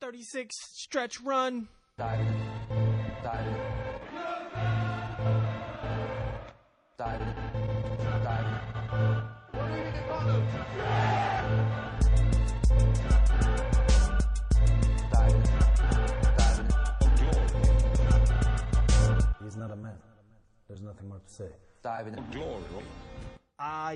E36 stretch run. Diving. He's not a man. There's nothing more to say. Diving in glory.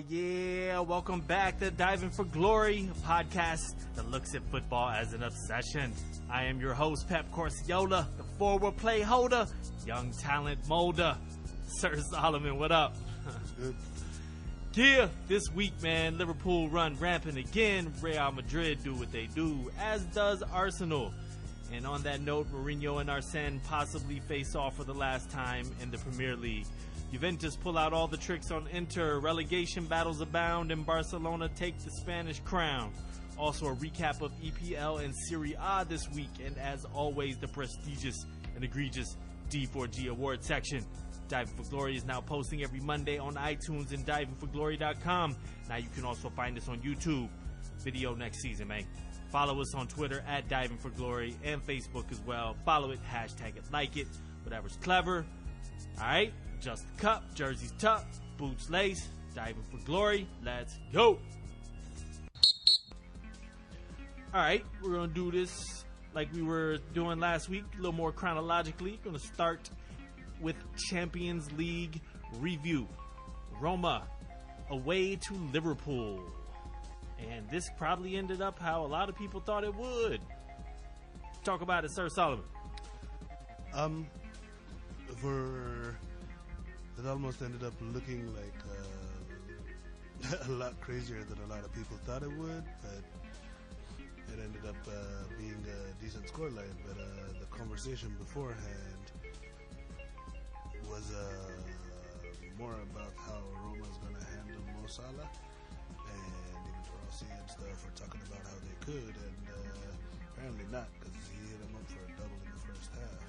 Yeah, welcome back to Diving for Glory, a podcast that looks at football as an obsession. I am your host, Pep Corciola, the forward play holder, young talent molder. Sir Solomon, what up? Good. Yeah, this week, man, Liverpool run rampant again. Real Madrid do what they do, as does Arsenal. And on that note, Mourinho and Arsene possibly face off for the last time in the Premier League. Juventus pull out all the tricks on Inter, relegation battles abound, and Barcelona take the Spanish crown. Also a recap of EPL and Serie A this week, and as always, the prestigious and egregious D4G award section. Diving for Glory is now posting every Monday on iTunes and divingforglory.com. Now you can also find us on YouTube. Video next season, man. Follow us on Twitter at Diving for Glory and Facebook as well. Follow it, hashtag it, like it, whatever's clever. Alright, just the cup, jerseys tuck, boots lace, Diving for Glory. Let's go. Alright, we're going to do this like we were doing last week, a little more chronologically. Going to start with Champions League review. Roma away to Liverpool. And this probably ended up how a lot of people thought it would. Talk about it, Sir Solomon. It almost ended up looking like a lot crazier than a lot of people thought it would, but it ended up being a decent scoreline. But the conversation beforehand was more about how Roma's going to handle Mo Salah, and even Rossi and stuff were talking about how they could, and apparently not, because he hit him up for a double in the first half,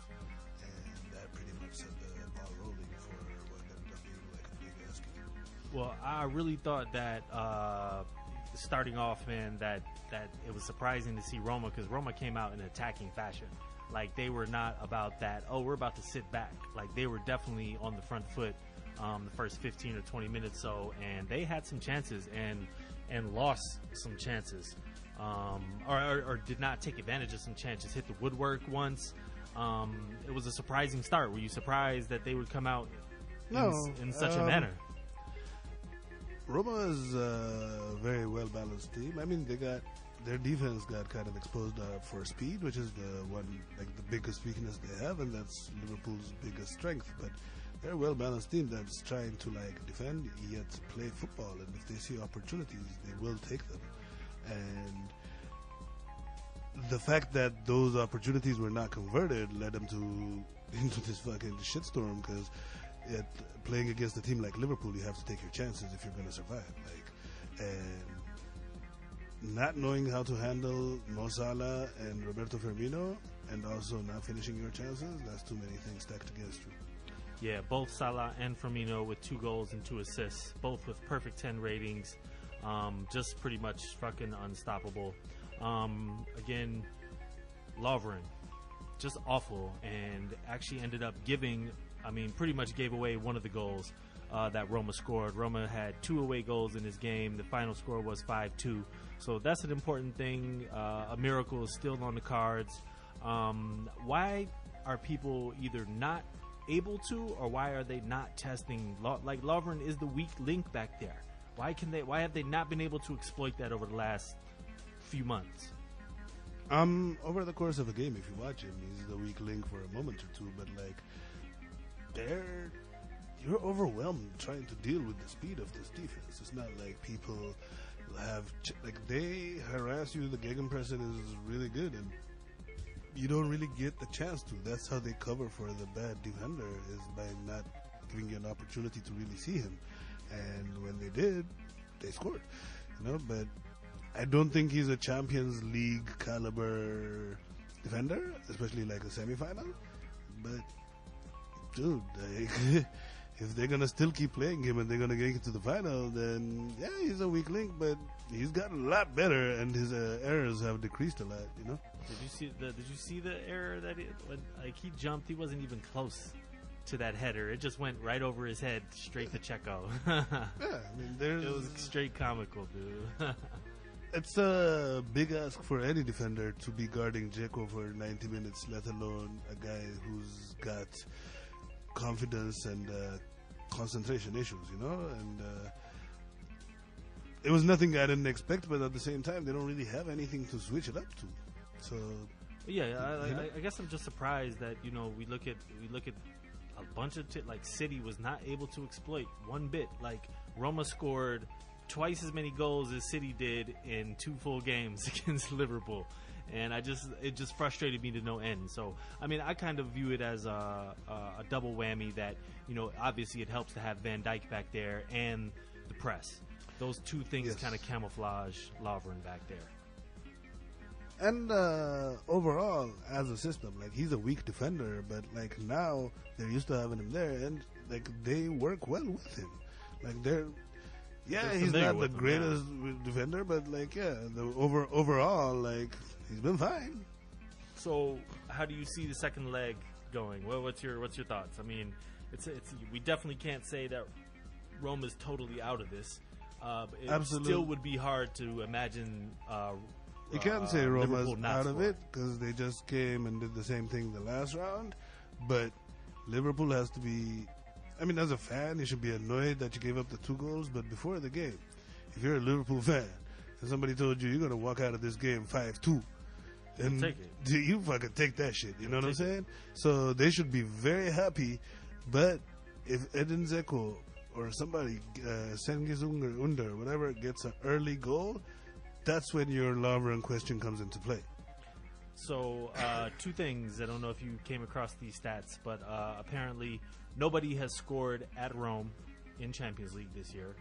and that pretty much set the ball rolling for what ended up being like a big ass game. Well, I really thought that starting off, man, that it was surprising to see Roma, because Roma came out in attacking fashion. Like, they were not about that, oh, we're about to sit back. Like, they were definitely on the front foot the first 15 or 20 minutes so, and they had some chances and lost some chances, or did not take advantage of some chances, hit the woodwork once. It was a surprising start. Were you surprised that they would come out in such a manner? Roma is a very well-balanced team. I mean, their defense got kind of exposed for speed, which is the biggest weakness they have, and that's Liverpool's biggest strength. But they're a well-balanced team that's trying to defend yet play football, and if they see opportunities, they will take them. And the fact that those opportunities were not converted led them into this fucking shitstorm, because playing against a team like Liverpool, you have to take your chances if you're going to survive. And not knowing how to handle Mo Salah and Roberto Firmino, and also not finishing your chances, that's too many things stacked against you. Yeah, both Salah and Firmino with 2 goals and 2 assists, both with perfect 10 ratings, just pretty much fucking unstoppable. Again, Lovren, just awful, and actually ended up pretty much gave away one of the goals that Roma scored. Roma had 2 away goals in this game. The final score was 5-2. So that's an important thing. A miracle is still on the cards. Why are people either not able to, or why are they not testing? Like, Lovren is the weak link back there. Why have they not been able to exploit that over the last few months? Over the course of a game, if you watch him, he's the weak link for a moment or two, but you're overwhelmed trying to deal with the speed of this defense. It's not like people they harass you. The gegenpressing is really good, and you don't really get the chance to. That's how they cover for the bad defender, is by not giving you an opportunity to really see him. And when they did, they scored. But I don't think he's a Champions League caliber defender, especially like a semifinal. But dude, if they're gonna still keep playing him and they're gonna get to the final, then yeah, he's a weak link, but he's gotten a lot better, and his errors have decreased a lot. You know. Did you see the error that when he jumped? He wasn't even close to that header. It just went right over his head, straight to Checo. Yeah, I mean, it was straight comical, dude. It's a big ask for any defender to be guarding Dzeko for 90 minutes, let alone a guy who's got confidence and concentration issues, you know. And it was nothing I didn't expect, but at the same time, they don't really have anything to switch it up to. So yeah, I guess I'm just surprised that we look at a bunch of City was not able to exploit one bit. Like Roma scored twice as many goals as City did in 2 full games against Liverpool, and it just frustrated me to no end. So I mean, I kind of view it as a double whammy that obviously it helps to have Van Dijk back there and the press. Those two things kind of camouflage Lovren back there. And overall, as a system, he's a weak defender, but now they're used to having him there, and they work well with him. He's not the greatest defender, but overall, he's been fine. So, how do you see the second leg going? Well, what's your thoughts? I mean, we definitely can't say that Rome is totally out of this. It still would be hard to imagine. You can't say Roma's out of it because they just came and did the same thing the last round. But Liverpool has to be... I mean, as a fan, you should be annoyed that you gave up the 2 goals. But before the game, if you're a Liverpool fan and somebody told you you're going to walk out of this game 5-2, and take it. You fucking take that shit. You know what I'm saying? So they should be very happy. But if Edin Dzeko or somebody, Cengiz Under, whatever, gets an early goal... That's when your Lovren question comes into play. So, 2 things. I don't know if you came across these stats, but apparently nobody has scored at Rome in Champions League this year.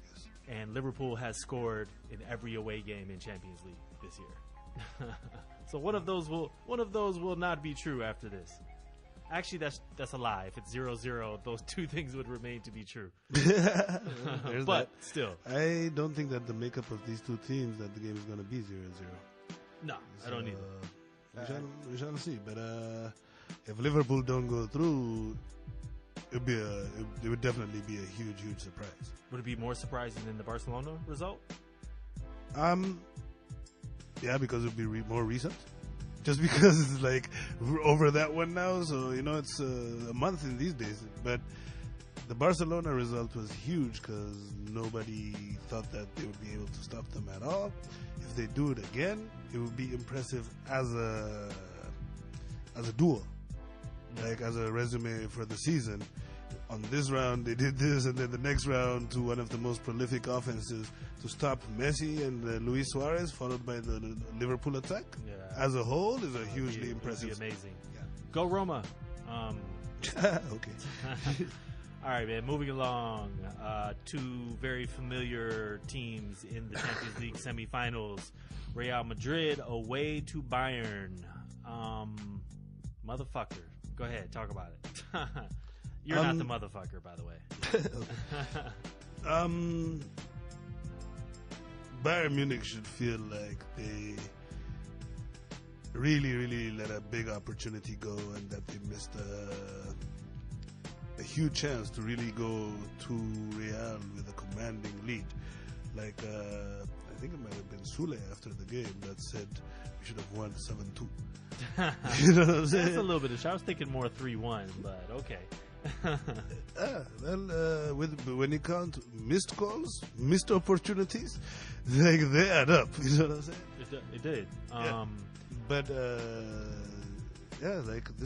Yes. And Liverpool has scored in every away game in Champions League this year. So one of those will not be true after this. Actually, that's a lie. If it's 0-0, those 2 things would remain to be true. But still, I don't think that the makeup of these 2 teams that the game is going to be 0-0. No, I don't either. We shall see. But if Liverpool don't go through, it would definitely be a huge surprise. Would it be more surprising than the Barcelona result? Yeah, because it would be more recent. Just because it's over that one now, so it's a month in these days. But the Barcelona result was huge because nobody thought that they would be able to stop them at all. If they do it again, it would be impressive as a duo, as a resume for the season. On this round, they did this, and then the next round to one of the most prolific offenses to stop Messi and Luis Suarez, followed by the Liverpool attack. Yeah. As a whole, is a hugely impressive. It'd be amazing. Yeah. Go Roma. Okay. All right, man. Moving along. 2 very familiar teams in the Champions League semifinals. Real Madrid away to Bayern. Motherfucker. Go ahead. Talk about it. You're not the motherfucker, by the way. Bayern Munich should feel like they really let a big opportunity go, and that they missed a huge chance to really go to Real with a commanding lead. I think it might have been Sule after the game that said we should have won 7-2. You know what I'm saying? That's a little bit of. I was thinking more 3-1, but okay. When you count missed calls, missed opportunities, they add up. You know what I'm saying? It did. Yeah. But this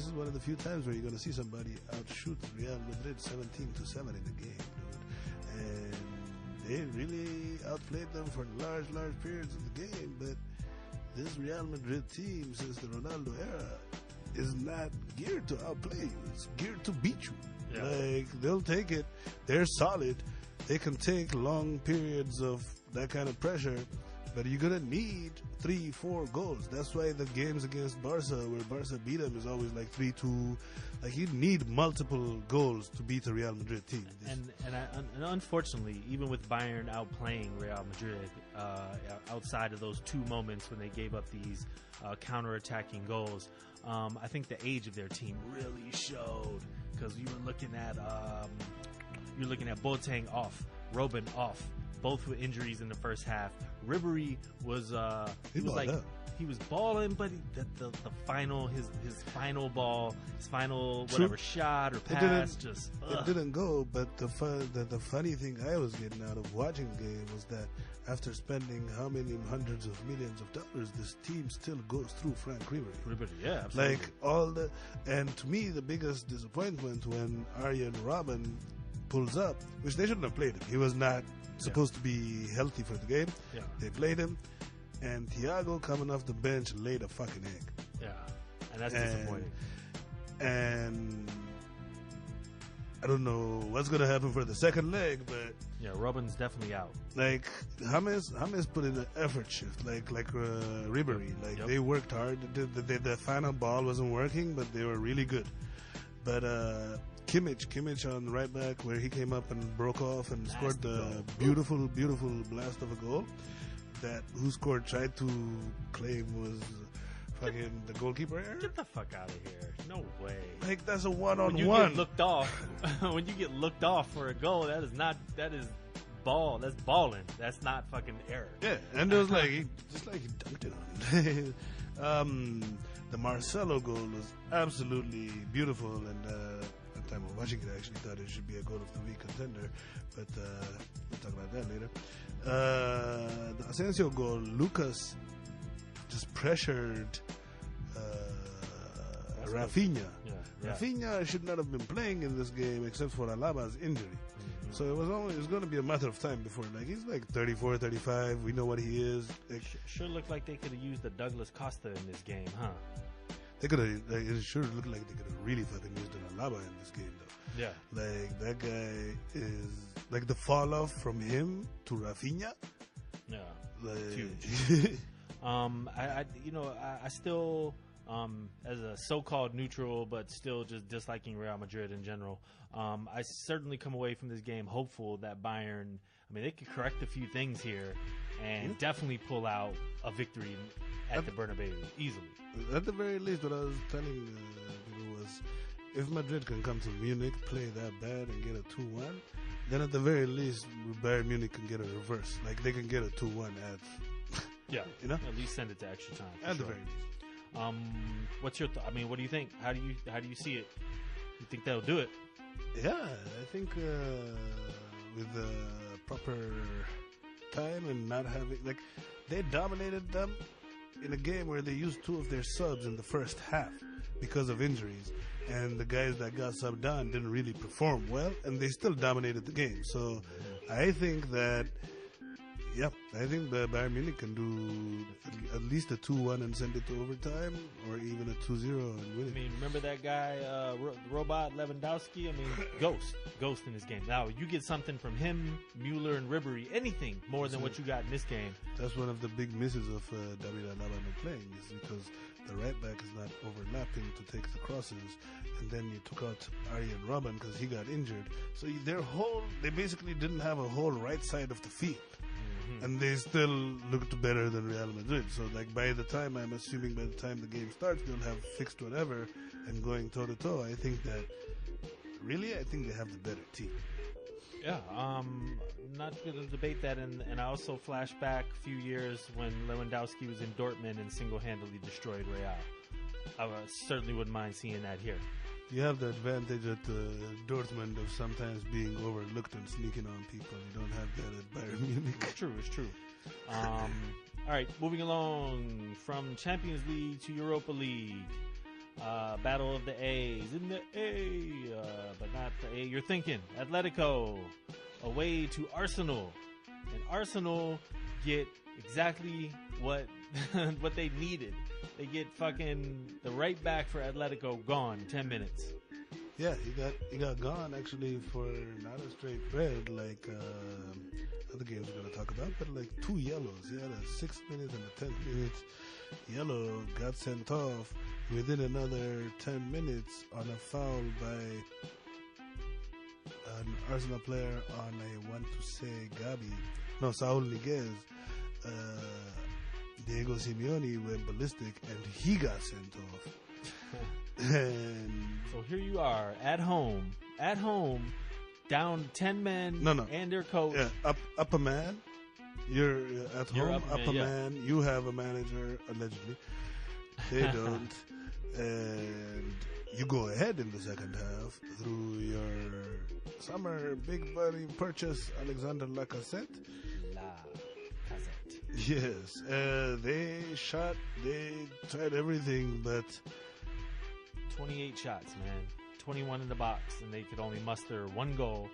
is one of the few times where you're going to see somebody outshoot Real Madrid 17-7 in the game, dude. And they really outplayed them for large periods of the game. But this Real Madrid team, since the Ronaldo era, is not geared to outplay you. It's geared to beat you. Yeah. They'll take it. They're solid. They can take long periods of that kind of pressure, but you're gonna need 3-4 goals. That's why the games against Barca, where Barca beat them, is always like 3-2. Like, you need multiple goals to beat a Real Madrid team. And unfortunately, even with Bayern outplaying Real Madrid, outside of those 2 moments when they gave up these counter-attacking goals, I think the age of their team really showed, because you were looking at Boateng off, Robben off, both with injuries in the first half. Ribery was he was balling, but the final his final ball, his final whatever shot or pass it didn't go. But the funny thing I was getting out of watching the game was that after spending how many hundreds of millions of dollars, this team still goes through Frank Ribery. Yeah, absolutely. Like and to me the biggest disappointment when Arjen Robben pulls up, which they shouldn't have played him. He was not supposed to be healthy for the game. Yeah. They played him, and Thiago coming off the bench laid a fucking egg. Yeah, and that's disappointing. And I don't know what's gonna happen for the second leg, but yeah, Robben's definitely out. Like James put in an effort shift, like Ribery. Like they worked hard. The final ball wasn't working, but they were really good. But Kimmich on the right back, where he came up and broke off and scored the beautiful blast of a goal that who scored tried to claim was fucking the goalkeeper error. Get the fuck out of here. No way. Like, that's a one-on-one. When you get looked off, when you get looked off for a goal, that is ball. That's balling. That's not fucking error. Yeah, and it was like, he dunked it on it. The Marcelo goal was absolutely beautiful, and at the time of watching it, I actually thought it should be a goal of the week contender, but we'll talk about that later. The Asensio goal, Lucas just pressured Rafinha. Yeah. Rafinha should not have been playing in this game except for Alaba's injury. Mm-hmm. So it was going to be a matter of time before. Like, he's like 34, 35. We know what he is. Like, sure looked like they could have used the Douglas Costa in this game, huh? They could have. Like, it sure looked like they could have really fucking used an Alaba in this game, though. Yeah. Like, that guy is like the fall off from him to Rafinha. Yeah. Like, huge. I still, as a so-called neutral, but still just disliking Real Madrid in general, I certainly come away from this game hopeful that Bayern, they could correct a few things here and definitely pull out a victory at the Bernabeu easily. At the very least, what I was telling people was, if Madrid can come to Munich, play that bad, and get a 2-1, then at the very least, Bayern Munich can get a reverse. Like, they can get a 2-1 at... Yeah, at least send it to extra time. At the very least. What's your what do you think? How do you see it? You think they'll do it? Yeah, I think with the proper time and not having they dominated them in a game where they used 2 of their subs in the first half because of injuries, and the guys that got subbed on didn't really perform well, and they still dominated the game. So I think that. Yep, I think the Bayern Munich can do at least a 2-1 and send it to overtime, or even a 2-0 and win it. Remember that guy, Robot Lewandowski? Ghost in this game. Now, you get something from him, Mueller, and Ribery, anything more than what you got in this game. That's one of the big misses of David Alaba not playing, is because the right back is not overlapping to take the crosses, and then you took out Arjen Robben because he got injured. So they basically didn't have a whole right side of the field. And they still looked better than Real Madrid. So, by the time the game starts, they'll have fixed whatever and going toe-to-toe. I think they have the better team. Yeah, not going to debate that. And I also flash back a few years when Lewandowski was in Dortmund and single-handedly destroyed Real. I certainly wouldn't mind seeing that here. You have the advantage at Dortmund of sometimes being overlooked and sneaking on people. You don't have that at Bayern Munich. It's true. All right, moving along from Champions League to Europa League. Battle of the A's. In the A, but not the A you're thinking. Atletico away to Arsenal. And Arsenal get exactly what they needed. They get fucking the right back for Atletico gone 10 minutes. Yeah, he got gone actually for not a straight red like other games we're gonna talk about, but like 2 yellows. He had a 6 minutes and a 10 minutes yellow, got sent off within another 10 minutes on a foul by an Arsenal player on a want to say Saul Niguez. Diego Simeone went ballistic and he got sent off. And so here you are at home, down 10 men and their coach. Yeah, up a man. You're at home, up a man. You have a manager, allegedly. They don't. And you go ahead in the second half through your summer big money purchase, Alexander Lacazette. Yes, they tried everything, but 28 shots, man. 21 in the box, and they could only muster 1 goal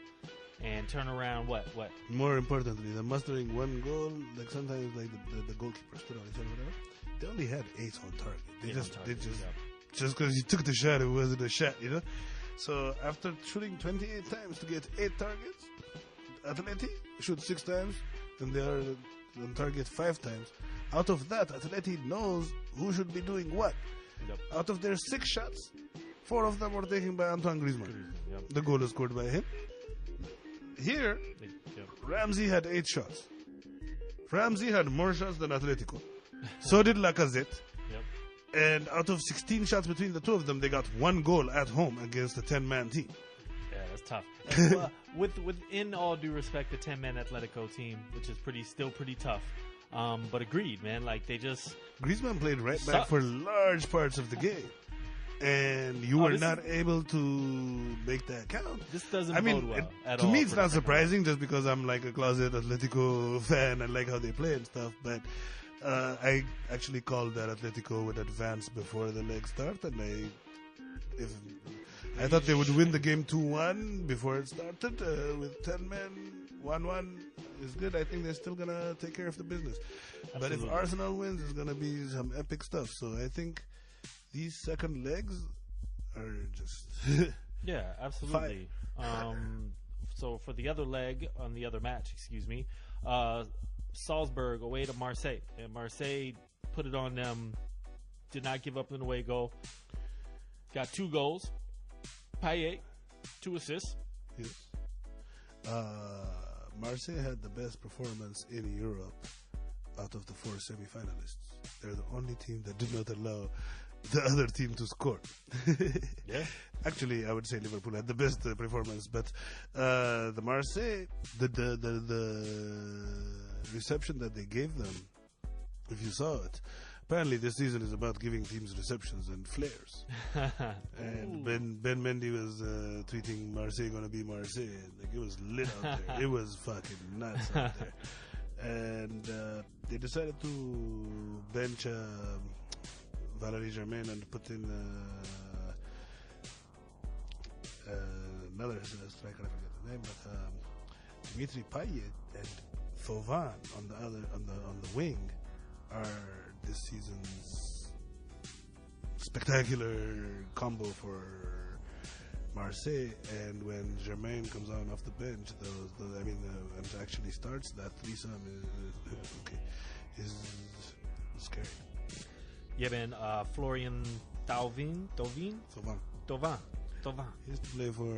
and turn around what? More importantly than mustering 1 goal, like sometimes like the goalkeeper stood on each other, whatever. They only had 8 on target. Just because you took the shot, it wasn't a shot, you know. So after shooting 28 times to get 8 targets, Atleti shoot 6 times, and they are on target 5 times. Out of that, Atleti knows who should be doing what. Yep. Out of their 6 shots, 4 of them were taken by Antoine Griezmann. Yep. The goal is scored by him. Here, Ramsey had 8 shots. Ramsey had more shots than Atletico. So did Lacazette. Yep. And out of 16 shots between the two of them, they got 1 goal at home against a 10-man team. Yeah, that's tough. And, within all due respect, the 10-man Atletico team, which is still pretty tough. But agreed, man. Like they just Griezmann played right back for large parts of the game, and you were not able to make that count. This doesn't bode well at all. To me, it's not surprising, just because I'm like a closet Atletico fan and like how they play and stuff. But I actually called that Atletico would advance before the leg start, and I thought they would win the game 2-1 before it started with 10 men. 1-1 is good. I think they're still going to take care of the business. Absolutely. But if Arsenal wins, it's going to be some epic stuff. So I think these second legs are just... yeah, absolutely. So for the other leg, on the other match, Salzburg away to Marseille. And Marseille put it on them, did not give up an away goal. Got 2 goals. Payet, 2 assists. Yes. Marseille had the best performance in Europe out of the 4 semifinalists. They're the only team that did not allow the other team to score. Yeah. Actually, I would say Liverpool had the best performance, but the Marseille, the reception that they gave them, if you saw it, apparently this season is about giving teams receptions and flares. And Ben Mendy was tweeting Marseille gonna be Marseille. Like it was lit out there. It was fucking nuts out there. And they decided to bench Valerie Germain and put in another striker, I forget the name, but Dimitri Payet and Thauvin on the wing are this season's spectacular combo for Marseille. And when Germain comes on off the bench, and actually starts, that threesome is scary. Yeah, man. Florian Thauvin. He used to play for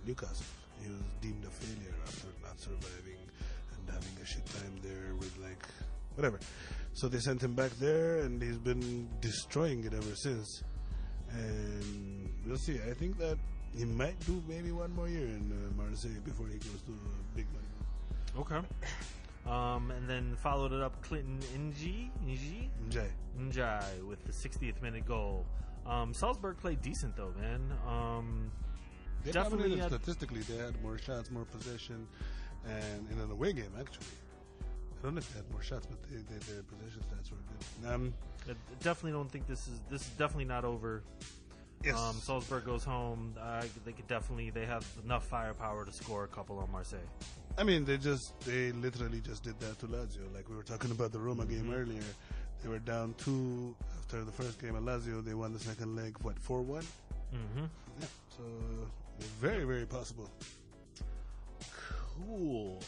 Newcastle. He was deemed a failure after not surviving and having a shit time there with whatever. So they sent him back there, and he's been destroying it ever since. And we'll see. I think that he might do maybe 1 more year in Marseille before he goes to big money. Okay. And then followed it up Clinton Njai with the 60th minute goal. Salzburg played decent though, man. They definitely statistically they had more shots, more possession, and in an away game actually. I don't know if they had more shots, but their possession stats were good. I definitely don't think this is definitely not over. Yes. Salzburg goes home. They have enough firepower to score a couple on Marseille. I mean, they literally just did that to Lazio. Like we were talking about the Roma game earlier. They were down 2 after the first game at Lazio. They won the second leg, 4-1? Yeah, so very, very possible. Cool.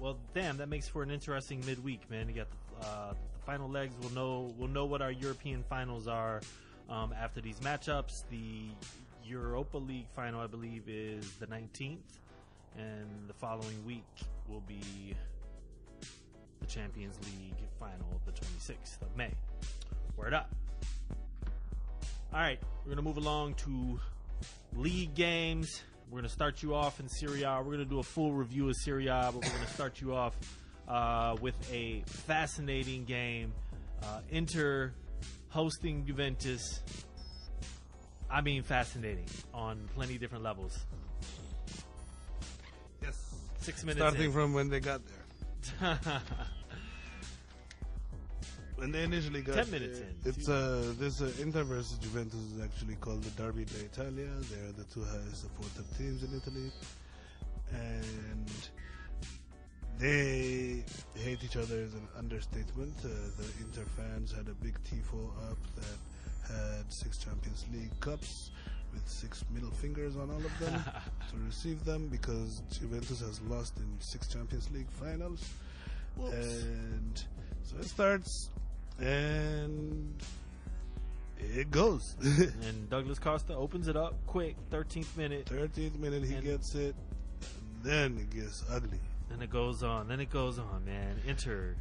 Well, damn, that makes for an interesting midweek, man. You got the final legs. We'll know what our European finals are after these matchups. The Europa League final, I believe, is the 19th, and the following week will be the Champions League final, the 26th of May. Word up. All right, we're gonna move along to league games. We're going to start you off in Serie A. We're going to do a full review of Serie A, but we're going to start you off with a fascinating game. Inter hosting Juventus. I mean, fascinating on plenty different levels. Yes. 6 minutes Starting in. from when they got there. When they initially got 10 minutes there, in. It's this Inter versus Juventus is actually called the Derby d'Italia. They're the two highest supported teams in Italy, and they hate each other is an understatement. The Inter fans had a big tifo up that had 6 Champions League cups with 6 middle fingers on all of them to receive them, because Juventus has lost in 6 Champions League finals. Whoops. And so it starts, and it goes. And Douglas Costa opens it up quick, 13th minute. 13th minute, he gets it, and then it gets ugly. Then it goes on, man. Inter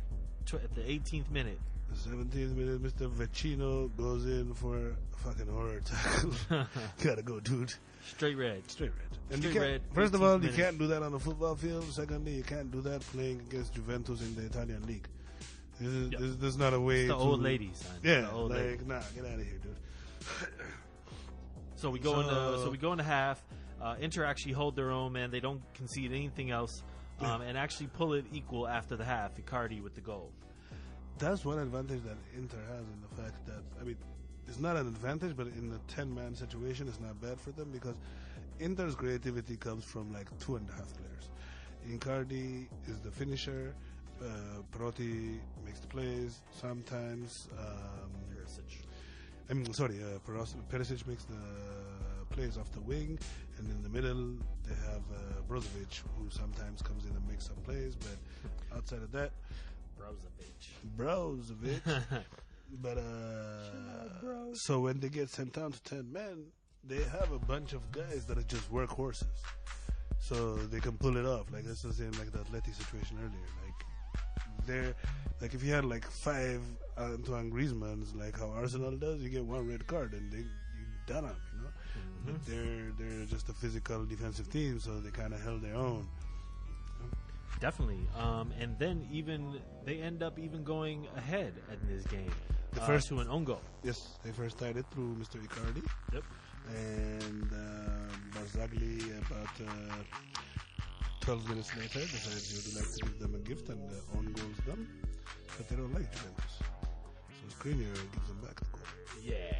at the 18th minute. The 17th minute, Mr. Vecino goes in for a fucking horror tackle. Gotta go, dude. Straight red. And Straight you red, first of all, 18th you minute. can't do that on a football field. Secondly, you can't do that playing against Juventus in the Italian league. This is not a way It's the to... old ladies, son. Yeah, The old ladies. nah, get out of here, dude. So we go into half. Inter actually hold their own, man. They don't concede anything else, and actually pull it equal after the half. Icardi with the goal. That's one advantage that Inter has, in the fact that, I mean, it's not an advantage, but in a 10-man situation, it's not bad for them, because Inter's creativity comes from like 2.5 players. Icardi is the finisher. Perotti makes the plays sometimes. Perisic makes the plays off the wing, and in the middle they have Brozovic, who sometimes comes in and makes some plays. But outside of that, Brozovic. But so when they get sent down to 10 men, they have a bunch of guys that are just workhorses, so they can pull it off. Like this was in like the Atleti situation earlier. They're like, if you had like 5 Antoine Griezmanns, like how Arsenal does, you get 1 red card and you done up, you know. Mm-hmm. But they're just a physical defensive team, so they kind of held their own. Definitely. And then they end up even going ahead in this game. The first to an own goal. Yes, they first tied it through Mr. Icardi. Yep. And Barzagli, about 12 minutes later, decides he would like to give them a gift, and the own goal's done. But they don't like Juventus, so Skriniar gives them back the goal. Yeah.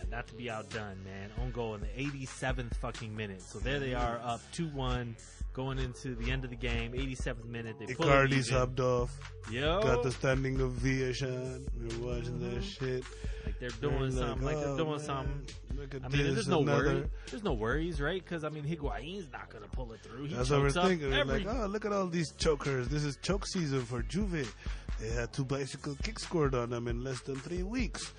Not to be outdone, man. Own goal in the 87th fucking minute. So there they are, up 2-1, going into the end of the game. 87th minute. They pull it Icardi even. subbed off. Yo. Got the standing ovation. We were watching that shit. Like they're doing something. Look at I mean, this, there's no another. worry. There's no worries, right? Because I mean, Higuain's not gonna pull it through. He That's what we're chokes up thinking. We're every. like, oh, look at all these chokers. This is choke season for Juve. They had 2 bicycle kicks scored on them in less than 3 weeks.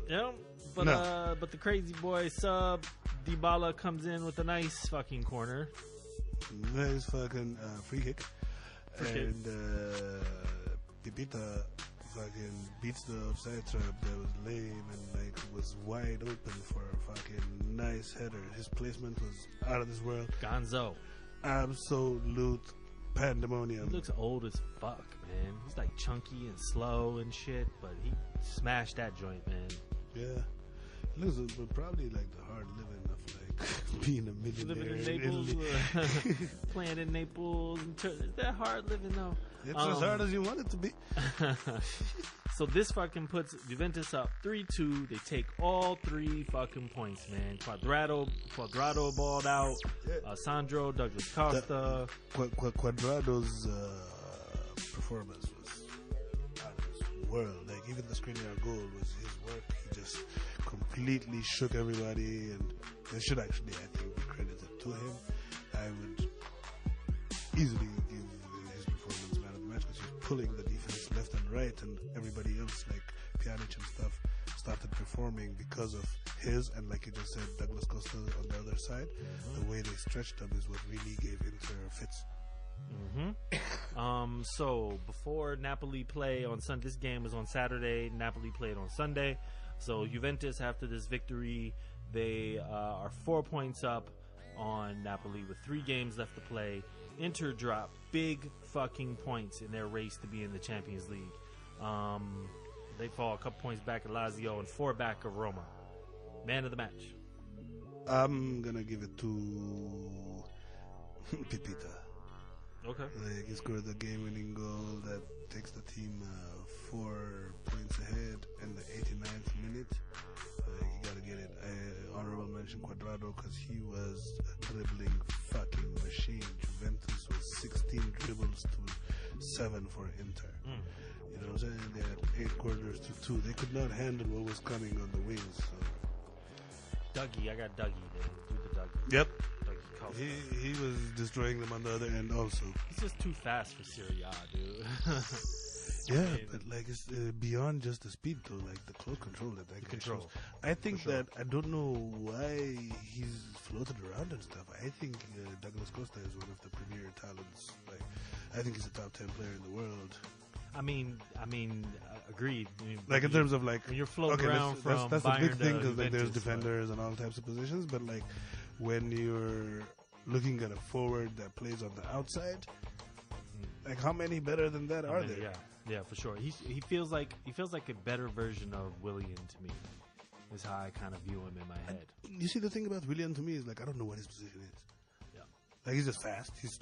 Yep. But but the crazy boy sub Dybala comes in with a nice fucking corner. Nice fucking free kick. Free And Pipita fucking beats the offside trap that was lame and like was wide open for a fucking nice header. His placement was out of this world. Gonzo. Absolute pandemonium. He looks old as fuck, man. He's like chunky and slow and shit, but he smashed that joint, man. Yeah. He looks probably like the hard living of like being a millionaire. Living in Naples, playing in Naples. Is that hard living though? It's as hard as you want it to be. So this fucking puts Juventus up 3-2. They take all 3 fucking points, man. Quadrado balled out. Yeah. Sandro, Douglas Costa. Quadrado's performance was out of this world. Like even the Skriniar goal was his work. He just completely shook everybody, and they should actually, I think, be credited to him. I would easily give his performance man of the match because he's pulling the defense left and right, and everybody else like Pjanic and stuff started performing because of his, and like you just said, Douglas Costa on the other side. The way they stretched them is what really gave Inter fits. So before Napoli play on Sunday, this game was on Saturday. Napoli played on Sunday. So Juventus, after this victory, they are 4 points up on Napoli with 3 games left to play. Inter dropped big fucking points in their race to be in the Champions League. They fall a couple points back at Lazio and 4 back of Roma. Man of the match. I'm gonna give it to Pipita. Okay. Like, he scored the game-winning goal that takes the team 4 points ahead in the 89th minute. You gotta get it. Honorable mention Cuadrado because he was a dribbling fucking machine. Juventus was 16 dribbles to 7 for Inter. You know what I'm saying? They had 8 quarters to 2. They could not handle what was coming on the wings. So. Dougie, I got Dougie there. Do the Dougie. Yep. Dougie he was destroying them on the other end also. He's just too fast for Serie A, dude. Yeah, but like it's beyond just the speed though, like the close control that guy controls. I think that I don't know why he's floated around and stuff. I think Douglas Costa is one of the premier talents. Like, I think he's a top 10 player in the world. I mean, agreed. Like in terms of like when you're floating around from that's Bayern a big thing to because like there's Juventus, defenders and all types of positions, but like when you're looking at a forward that plays on the outside, like how many better than that are there? Yeah, for sure. He feels like a better version of Willian to me. Is how I kind of view him in my head. You see, the thing about Willian to me is like I don't know what his position is. Yeah, like he's just fast. He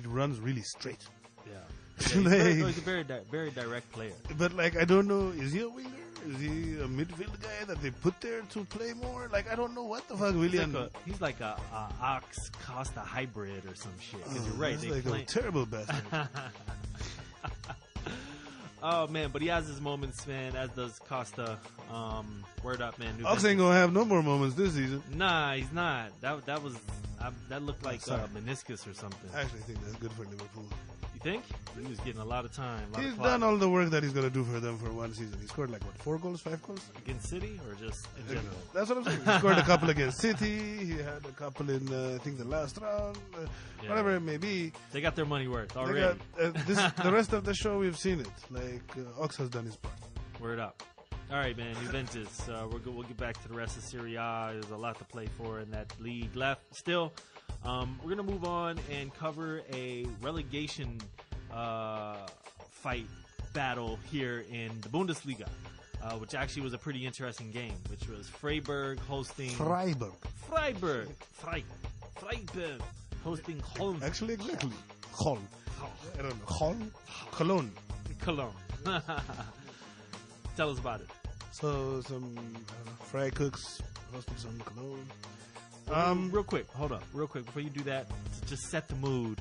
runs really straight. Yeah, he's a very direct player. But like I don't know, is he a winger? Is he a midfield guy that they put there to play more? Like I don't know what the fuck Willian. He's like a Ox Costa hybrid or some shit. You're right. He's like a terrible bastard. Oh man, but he has his moments, man. As does Costa. Word up, man. Ox ain't gonna have no more moments this season. Nah, he's not. That looked like meniscus or something. I actually think that's good for Liverpool. You think? He was getting a lot of time. He's done all the work that he's gonna do for them for one season. He scored like what, 4 goals, 5 goals against City, or just in general? That's what I'm saying. He scored a couple against City. He had a couple in I think the last round. Whatever it may be. They got their money worth already. The rest of the show we've seen it. Like Ox has done his part. Word up. All right, man. Juventus. We'll get back to the rest of Serie A. There's a lot to play for in that league left. Still, we're gonna move on and cover a relegation fight battle here in the Bundesliga, which actually was a pretty interesting game. Which was Freiburg hosting Freiburg hosting Holm. Actually, exactly. Holm. I don't know. Holm. Cologne. Tell us about it. So some fry cooks hosting some Cologne. Real quick, hold up. Real quick, before you do that, to just set the mood.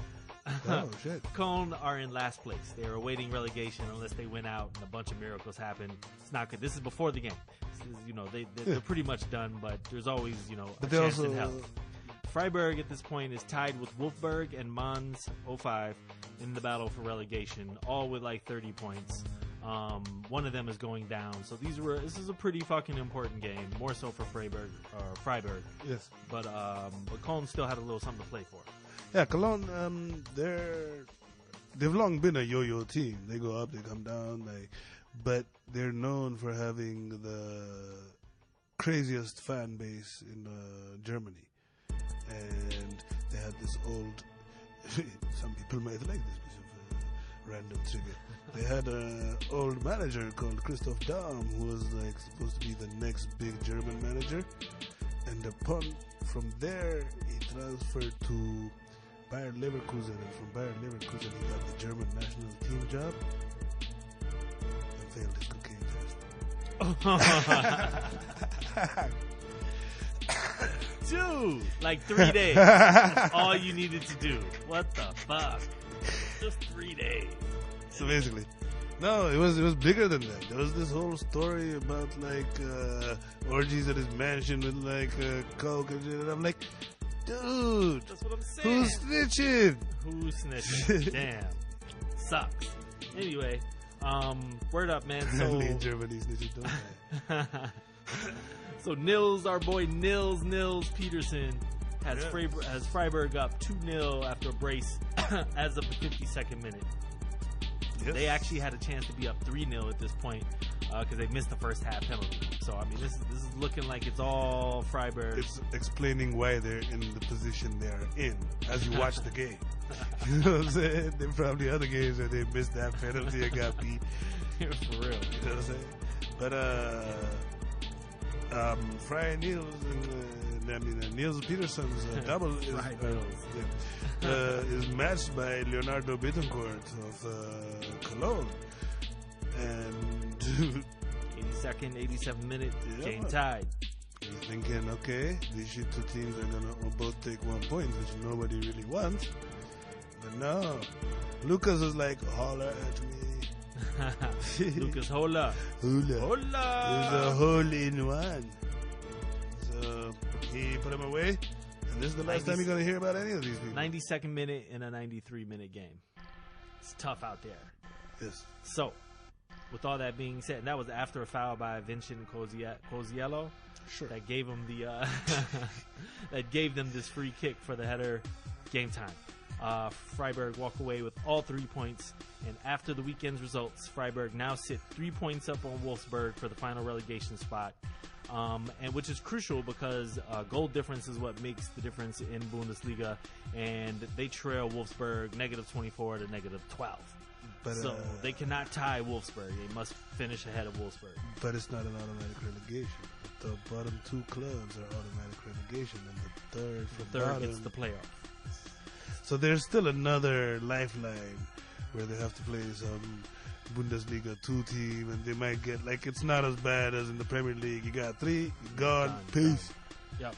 Oh, shit. Cologne are in last place. They are awaiting relegation unless they win out and a bunch of miracles happen. It's not good. This is before the game. They're pretty much done, but there's always, a chance in hell. Freiburg at this point is tied with Wolfsburg and Mainz 05 in the battle for relegation, all with like 30 points. One of them is going down, so this is a pretty fucking important game, more so for Freiburg. Yes, but Cologne still had a little something to play for. Yeah, Cologne, they've long been a yo-yo team. They go up, they come down, but they're known for having the craziest fan base in Germany, and they had this old. Some people might like this piece of random trivia. They had an old manager called Christoph Daum, who was like supposed to be the next big German manager, and from there he transferred to Bayern Leverkusen, and from Bayern Leverkusen he got the German national team job and failed his cocaine test. Dude, like 3 days. That's all you needed to do. What the fuck? Just 3 days. So basically, No, it was bigger than that. There was this whole story about like orgies at his mansion with like coke and shit. And I'm like, dude, That's what I'm saying. who's snitching? Who's snitching? Damn. Sucks. Anyway, word up, man. So Only in Germany snitching don't they? So Nils, our boy Nils Peterson has Freiburg up 2-0 after a brace as of the 52nd minute. Yes. They actually had a chance to be up 3-0 at this point because they missed the first half penalty. So I mean, this is looking like it's all Freiburg. It's explaining why they're in the position they're in as you watch the game. You know what I'm saying? There probably other games that they missed that penalty and got beat. For real. You know what I'm saying? But Fry Niels and Niels Peterson's double is matched by Leonardo Bittencourt of Cologne. And 82nd, 87th minute, Yeah. game tied. you're thinking, okay, these two teams are going to both take 1 point, which nobody really wants. But no. Lucas was like, holler at me. Lucas Hola. Hula. Hola. It was a hole-in-one. So he put him away. And this is the last time you're going to hear about any of these people. 92nd minute in a 93-minute game. It's tough out there. Yes. So, with all that being said, and that was after a foul by Vincent Coziello. Sure. That gave him that gave them this free kick for the header. Game time. Freiburg walk away with all 3 points, and after the weekend's results, Freiburg now sit 3 points up on Wolfsburg for the final relegation spot, and which is crucial because goal difference is what makes the difference in Bundesliga, and they trail Wolfsburg -24 to -12. But, So they cannot tie Wolfsburg. They must finish ahead of Wolfsburg. but it's not an automatic relegation. The bottom two clubs are automatic relegation, and the third The from third bottom. gets the playoff. So there's still another lifeline where they have to play some Bundesliga 2 team, and they might get, like, it's not as bad as in the Premier League. You got 3, gone, Done, peace. Yep.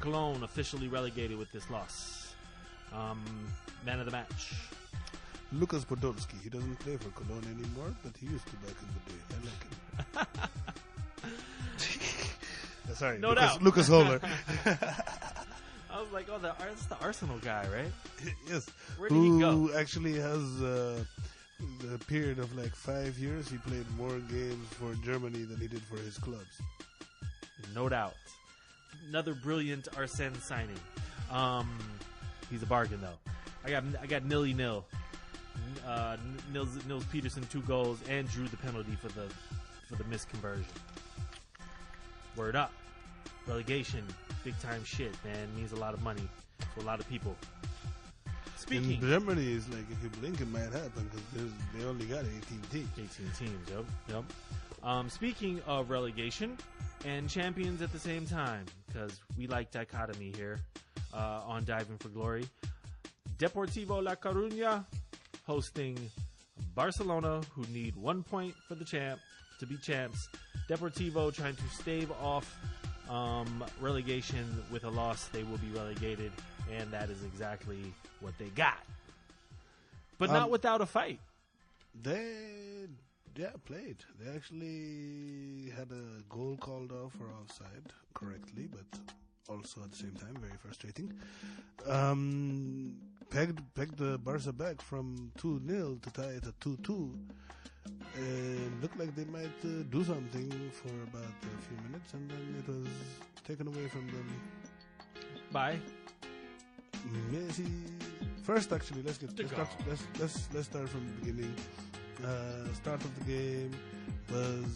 Cologne officially relegated with this loss. Man of the match. Lucas Podolski, he doesn't play for Cologne anymore, but he used to back in the day. I like him. Sorry, No Lucas, doubt. Lucas Holler. I was like, oh, that's the Arsenal guy, right? Yes. Where did he go? Who actually has the period of like 5 years. He played more games for Germany than he did for his clubs. No doubt. Another brilliant Arsene signing. He's a bargain though. I got 0-0. Nils Peterson 2 goals and drew the penalty for the missed conversion. Word up. Relegation, big time shit, man. Means a lot of money to a lot of people. Speaking In Germany, it's like if you blink, it might happen because they only got 18 teams. 18 teams, yep. Speaking of relegation and champions at the same time, because we like dichotomy here on Diving for Glory. Deportivo La Coruña hosting Barcelona, who need 1 point for the to be champs. Deportivo trying to stave off relegation. With a loss, they will be relegated, and that is exactly what they got. But not without a fight. They played. They actually had a goal called off for offside correctly, but also at the same time very frustrating. Pegged the Barca back from 2-0 to tie it at 2-2. And looked like they might do something for about a few minutes, and then it was taken away from them. Bye. Messi. First, actually, let's start from the beginning. Start of the game was,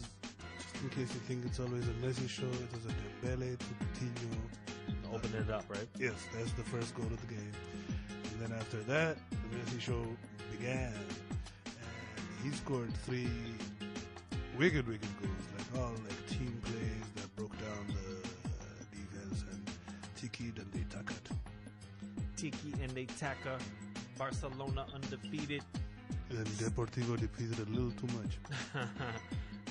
just in case you think it's always a Messi show, it was a Dembele to Coutinho. Open it up, right? Yes, that's the first goal of the game. And then after that, the Messi show began. He scored 3 wicked goals, like all like team plays that broke down the defense and Tiki and they takat. Tiki and they Taka. Barcelona undefeated. And Deportivo defeated a little too much.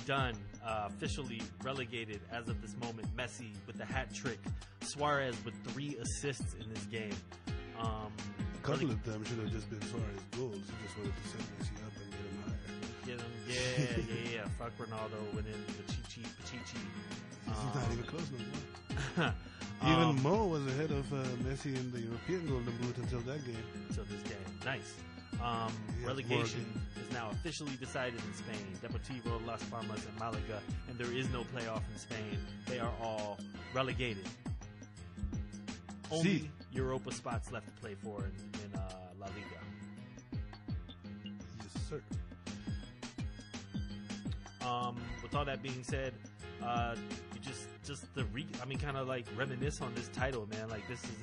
Done. Officially relegated as of this moment. Messi with the hat trick. Suarez with 3 assists in this game. A couple of them should have just been Suarez goals. He just wanted to set Messi up and get him higher. Get him. Yeah. Fuck Ronaldo winning the Pichichi. He's not even close no more. Even Mo was ahead of Messi in the European Golden Boot until that game. Until this game. Nice. Relegation is now officially decided in Spain. Deportivo, Las Palmas, and Malaga, and there is no playoff in Spain. They are all relegated. Only Europa spots left to play for in La Liga. Yes, sir. With all that being said, kind of like reminisce on this title, man. Like this is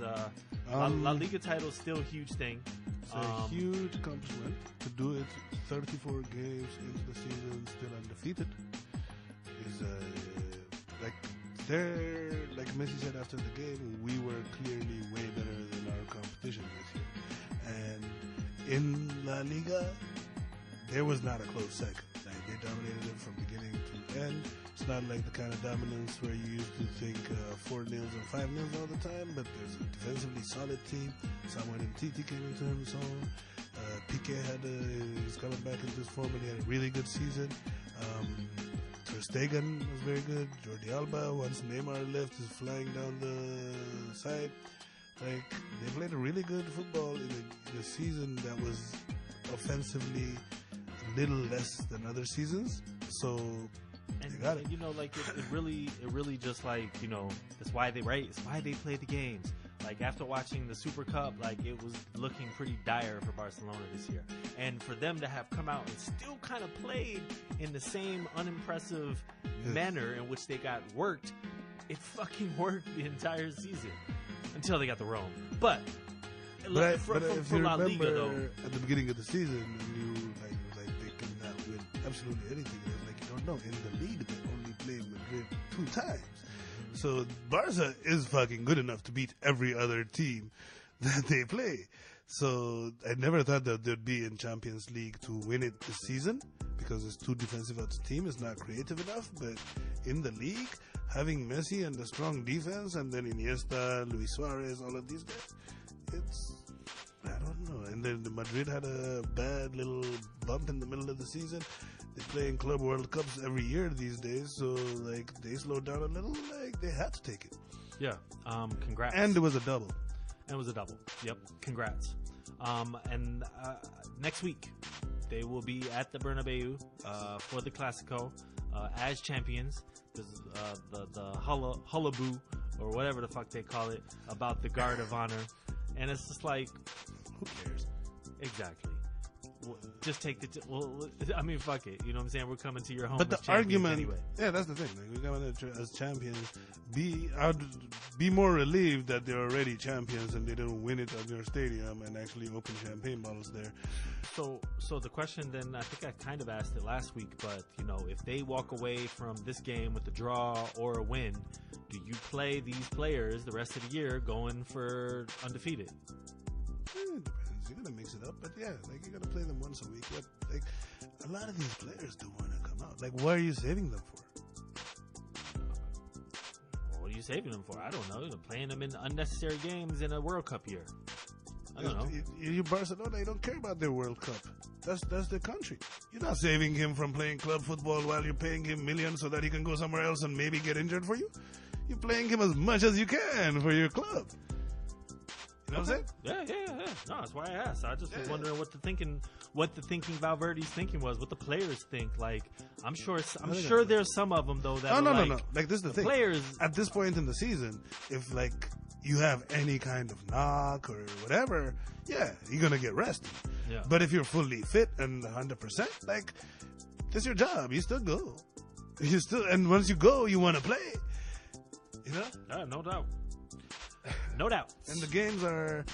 La Liga title is still a huge thing. It's a huge accomplishment to do it 34 games into the season, still undefeated. Is like Messi said after the game, we were clearly way better than our competition this year. And in La Liga, there was not a close second. Like they dominated it from beginning to end. It's not like the kind of dominance where you used to think 4-0 and 5-0 all the time, but there's a defensively solid team. Samuel Umtiti came into his own. Piqué he's coming back into his form, and he had a really good season. Ter Stegen was very good. Jordi Alba, once Neymar left, is flying down the side. Like, they played a really good football in a season that was offensively a little less than other seasons. So... And you know, like it really just like, you know, it's why they play the games. Like after watching the Super Cup, like it was looking pretty dire for Barcelona this year, and for them to have come out and still kind of played in the same unimpressive manner in which they got worked, it fucking worked the entire season until they got the Rome. But if you La remember Liga, though, at the beginning of the season, you like they could not win absolutely anything. It was like, you don't know, in the league they only played Madrid 2 times. So Barca is fucking good enough to beat every other team that they play. So I never thought that they'd be in Champions League to win it this season because it's too defensive of a team. It's not creative enough. But in the league, having Messi and the strong defense, and then Iniesta, Luis Suarez, all of these guys, I don't know. And then Madrid had a bad little bump in the middle of the season. They play in Club World Cups every year these days, so like they slowed down a little. Like they had to take it. Yeah. Congrats. And it was a double. Yep. Congrats. And next week they will be at the Bernabeu for the Clásico as champions. This is the hullaboo or whatever the fuck they call it about the guard of honor, and it's just like, who cares? Exactly. Just take I mean, fuck it. You know what I'm saying? We're coming to your home. But the argument, anyway. Yeah, that's the thing. Like, we're coming as champions. I'd be more relieved that they're already champions and they don't win it at your stadium and actually open champagne bottles there. So the question then, I think I kind of asked it last week, but you know, if they walk away from this game with a draw or a win, do you play these players the rest of the year going for undefeated? It depends. You're gonna mix it up, but yeah, like you're gonna play them once a week. But like a lot of these players don't want to come out. Like, what are you saving them for? What are you saving them for? I don't know. You're playing them in unnecessary games in a World Cup year. I don't know. You Barcelona, you don't care about their World Cup. That's their country. You're not saving him from playing club football while you're paying him millions so that he can go somewhere else and maybe get injured for you. You're playing him as much as you can for your club. You know what I'm saying? Yeah. No, that's why I asked. I just was wondering what the thinking Valverde's thinking was, what the players think. Like, I'm sure there's some of them though that no. Like, this is the thing. Players at this point in the season, if like you have any kind of knock or whatever, yeah, you're gonna get rested. Yeah. But if you're fully fit and 100%, like, that's your job. You still go. And once you go, you want to play. You know? Yeah, no doubt. No doubt. And the games are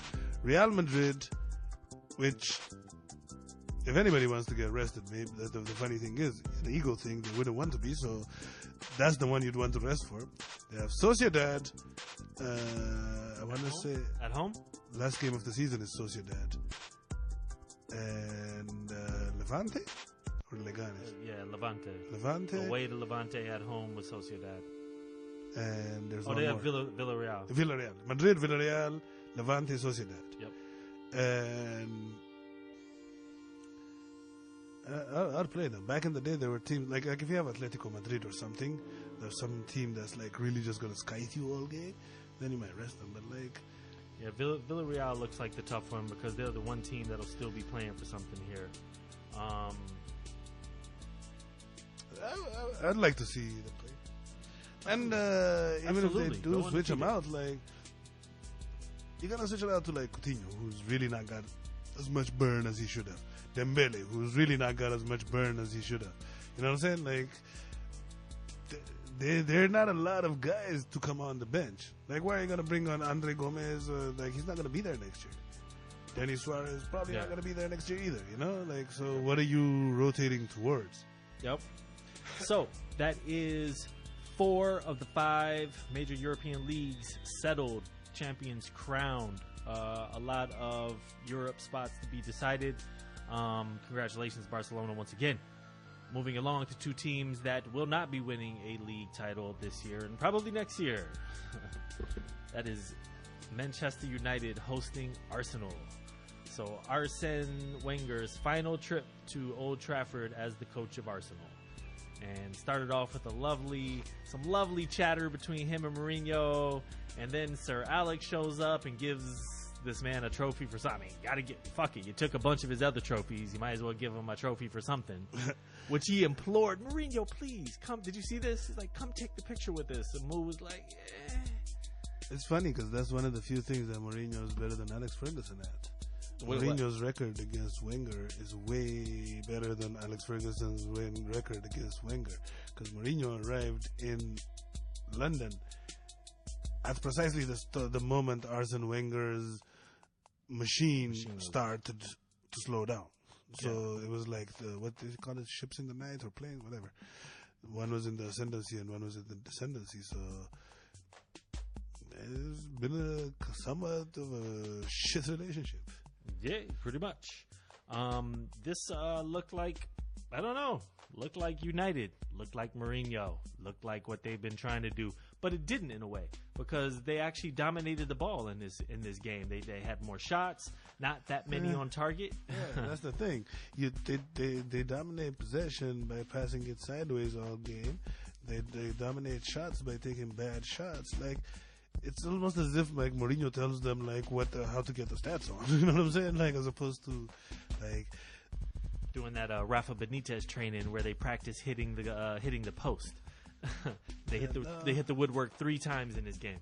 Real Madrid, which, if anybody wants to get rested, maybe the funny thing is, the ego thing, they wouldn't want to be, so that's the one you'd want to rest for. They have Sociedad, I want to say... At home? Last game of the season is Sociedad. And Levante? Or Leganes? Levante. Away to Levante, at home with Sociedad. And there's they have Villarreal. Madrid, Villarreal, Levante, Sociedad. Yep. And I'd play them. Back in the day, there were teams like if you have Atletico Madrid or something, there's some team that's like really just gonna skite you all game. Then you might rest them. But like, yeah, Villarreal looks like the tough one because they're the one team that'll still be playing for something here. I'd like to see them play. And even if they do switch them out, like you gotta switch it out to like Coutinho, who's really not got as much burn as he should have. Dembele, who's really not got as much burn as he should have. You know what I'm saying? Like, there are not a lot of guys to come on the bench. Like, why are you going to bring on Andre Gomez? Like, he's not going to be there next year. Denis Suarez probably not going to be there next year either, you know? Like, so what are you rotating towards? Yep. So, that is 4 of the 5 major European leagues settled, champions crowned. A lot of Europe spots to be decided. Congratulations, Barcelona, once again. Moving along to 2 teams that will not be winning a league title this year and probably next year. That is Manchester United hosting Arsenal. So Arsene Wenger's final trip to Old Trafford as the coach of Arsenal. And started off with some lovely chatter between him and Mourinho. And then Sir Alex shows up and gives this man a trophy for something. Fuck it. You took a bunch of his other trophies. You might as well give him a trophy for something. Which he implored, Mourinho, please come. Did you see this? He's like, come take the picture with us. And Mo was like, eh. It's funny because that's one of the few things that Mourinho is better than Alex Ferguson at. Mourinho's record against Wenger is way better than Alex Ferguson's record against Wenger. Because Mourinho arrived in London at precisely the moment Arsene Wenger's machine started to slow down. So it was like, what do you call it, ships in the night or planes, whatever. One was in the ascendancy and one was in the descendancy. So it's been somewhat of a shit relationship. Yeah, pretty much. This looked like, I don't know, looked like United, looked like Mourinho, looked like what they've been trying to do, but it didn't in a way because they actually dominated the ball in this game. They had more shots, not that many on target. Yeah, that's the thing. They dominate possession by passing it sideways all game. They dominate shots by taking bad shots. Like, it's almost as if like Mourinho tells them like how to get the stats on. You know what I'm saying? Like, as opposed to like doing that Rafa Benitez training where they practice hitting the post. They hit the woodwork 3 times in this game.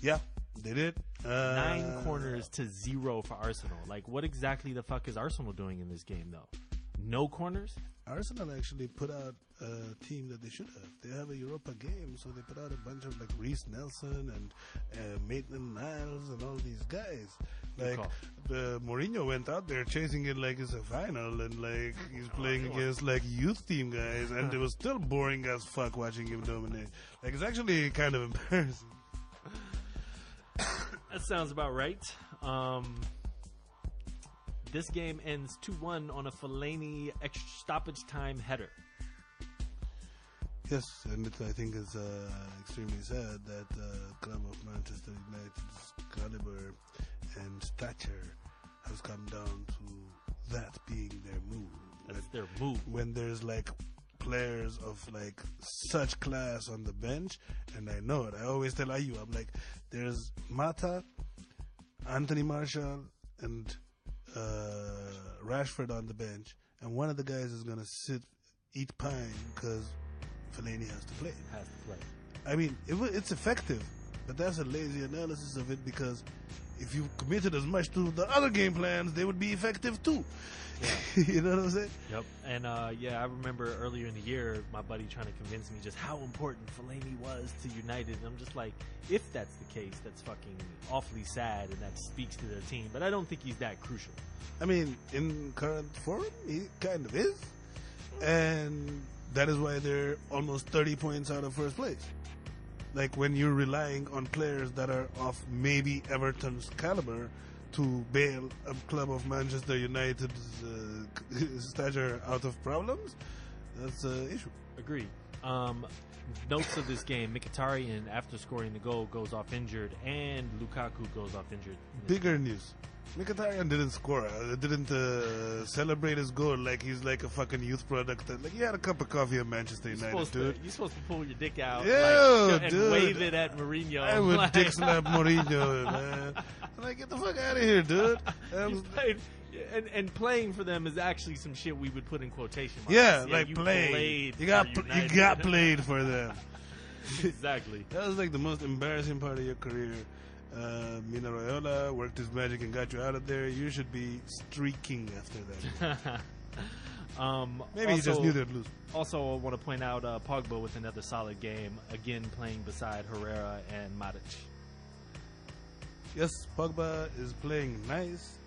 Yeah, they did. 9 corners to 0 for Arsenal. Like, what exactly the fuck is Arsenal doing in this game though? No corners? Arsenal actually put out a team that they should have. They have a Europa game, so they put out a bunch of like Reece Nelson and Maitland-Niles and all these guys. Like, Mourinho went out there chasing it like it's a final, and like he's playing against like youth team guys, and it was still boring as fuck watching him dominate. Like, it's actually kind of embarrassing. That sounds about right. This game ends 2-1 on a Fellaini extra stoppage time header. Yes, and I think it's extremely sad that club of Manchester United's caliber and stature has come down to that being their move. That's their move. When there's like players of like such class on the bench, and I know it. I always tell Ayu, I'm like, there's Mata, Anthony Martial, and Rashford on the bench, and one of the guys is gonna eat pine because Fellaini has to play. I mean, it's effective, but that's a lazy analysis of it, because if you committed as much to the other game plans, they would be effective too. Yeah. You know what I'm saying? Yep. And I remember earlier in the year, my buddy trying to convince me just how important Fellaini was to United. And I'm just like, if that's the case, that's fucking awfully sad, and that speaks to their team. But I don't think he's that crucial. I mean, in current form, he kind of is. And that is why they're almost 30 points out of first place. Like, when you're relying on players that are of maybe Everton's caliber to bail a club of Manchester United's stature out of problems, that's an issue. Agreed. Notes of this game: Mkhitaryan, after scoring the goal, goes off injured, and Lukaku goes off injured. Bigger news. Mkhitaryan didn't score. Didn't celebrate his goal like he's like a fucking youth product. Like he had a cup of coffee at Manchester United, dude. You're supposed to pull your dick out and dude. wave it at Mourinho. I would dick slap Mourinho, man. Like, get the fuck out of here, dude. And playing for them is actually some shit we would put in quotation marks. Yeah, like you played. You got played for them. Exactly. That was like the most embarrassing part of your career. Mina Raiola worked his magic and got you out of there. You should be streaking after that. Maybe he just knew they'd lose. Also, I want to point out Pogba with another solid game, again playing beside Herrera and Matic. Yes, Pogba is playing nice,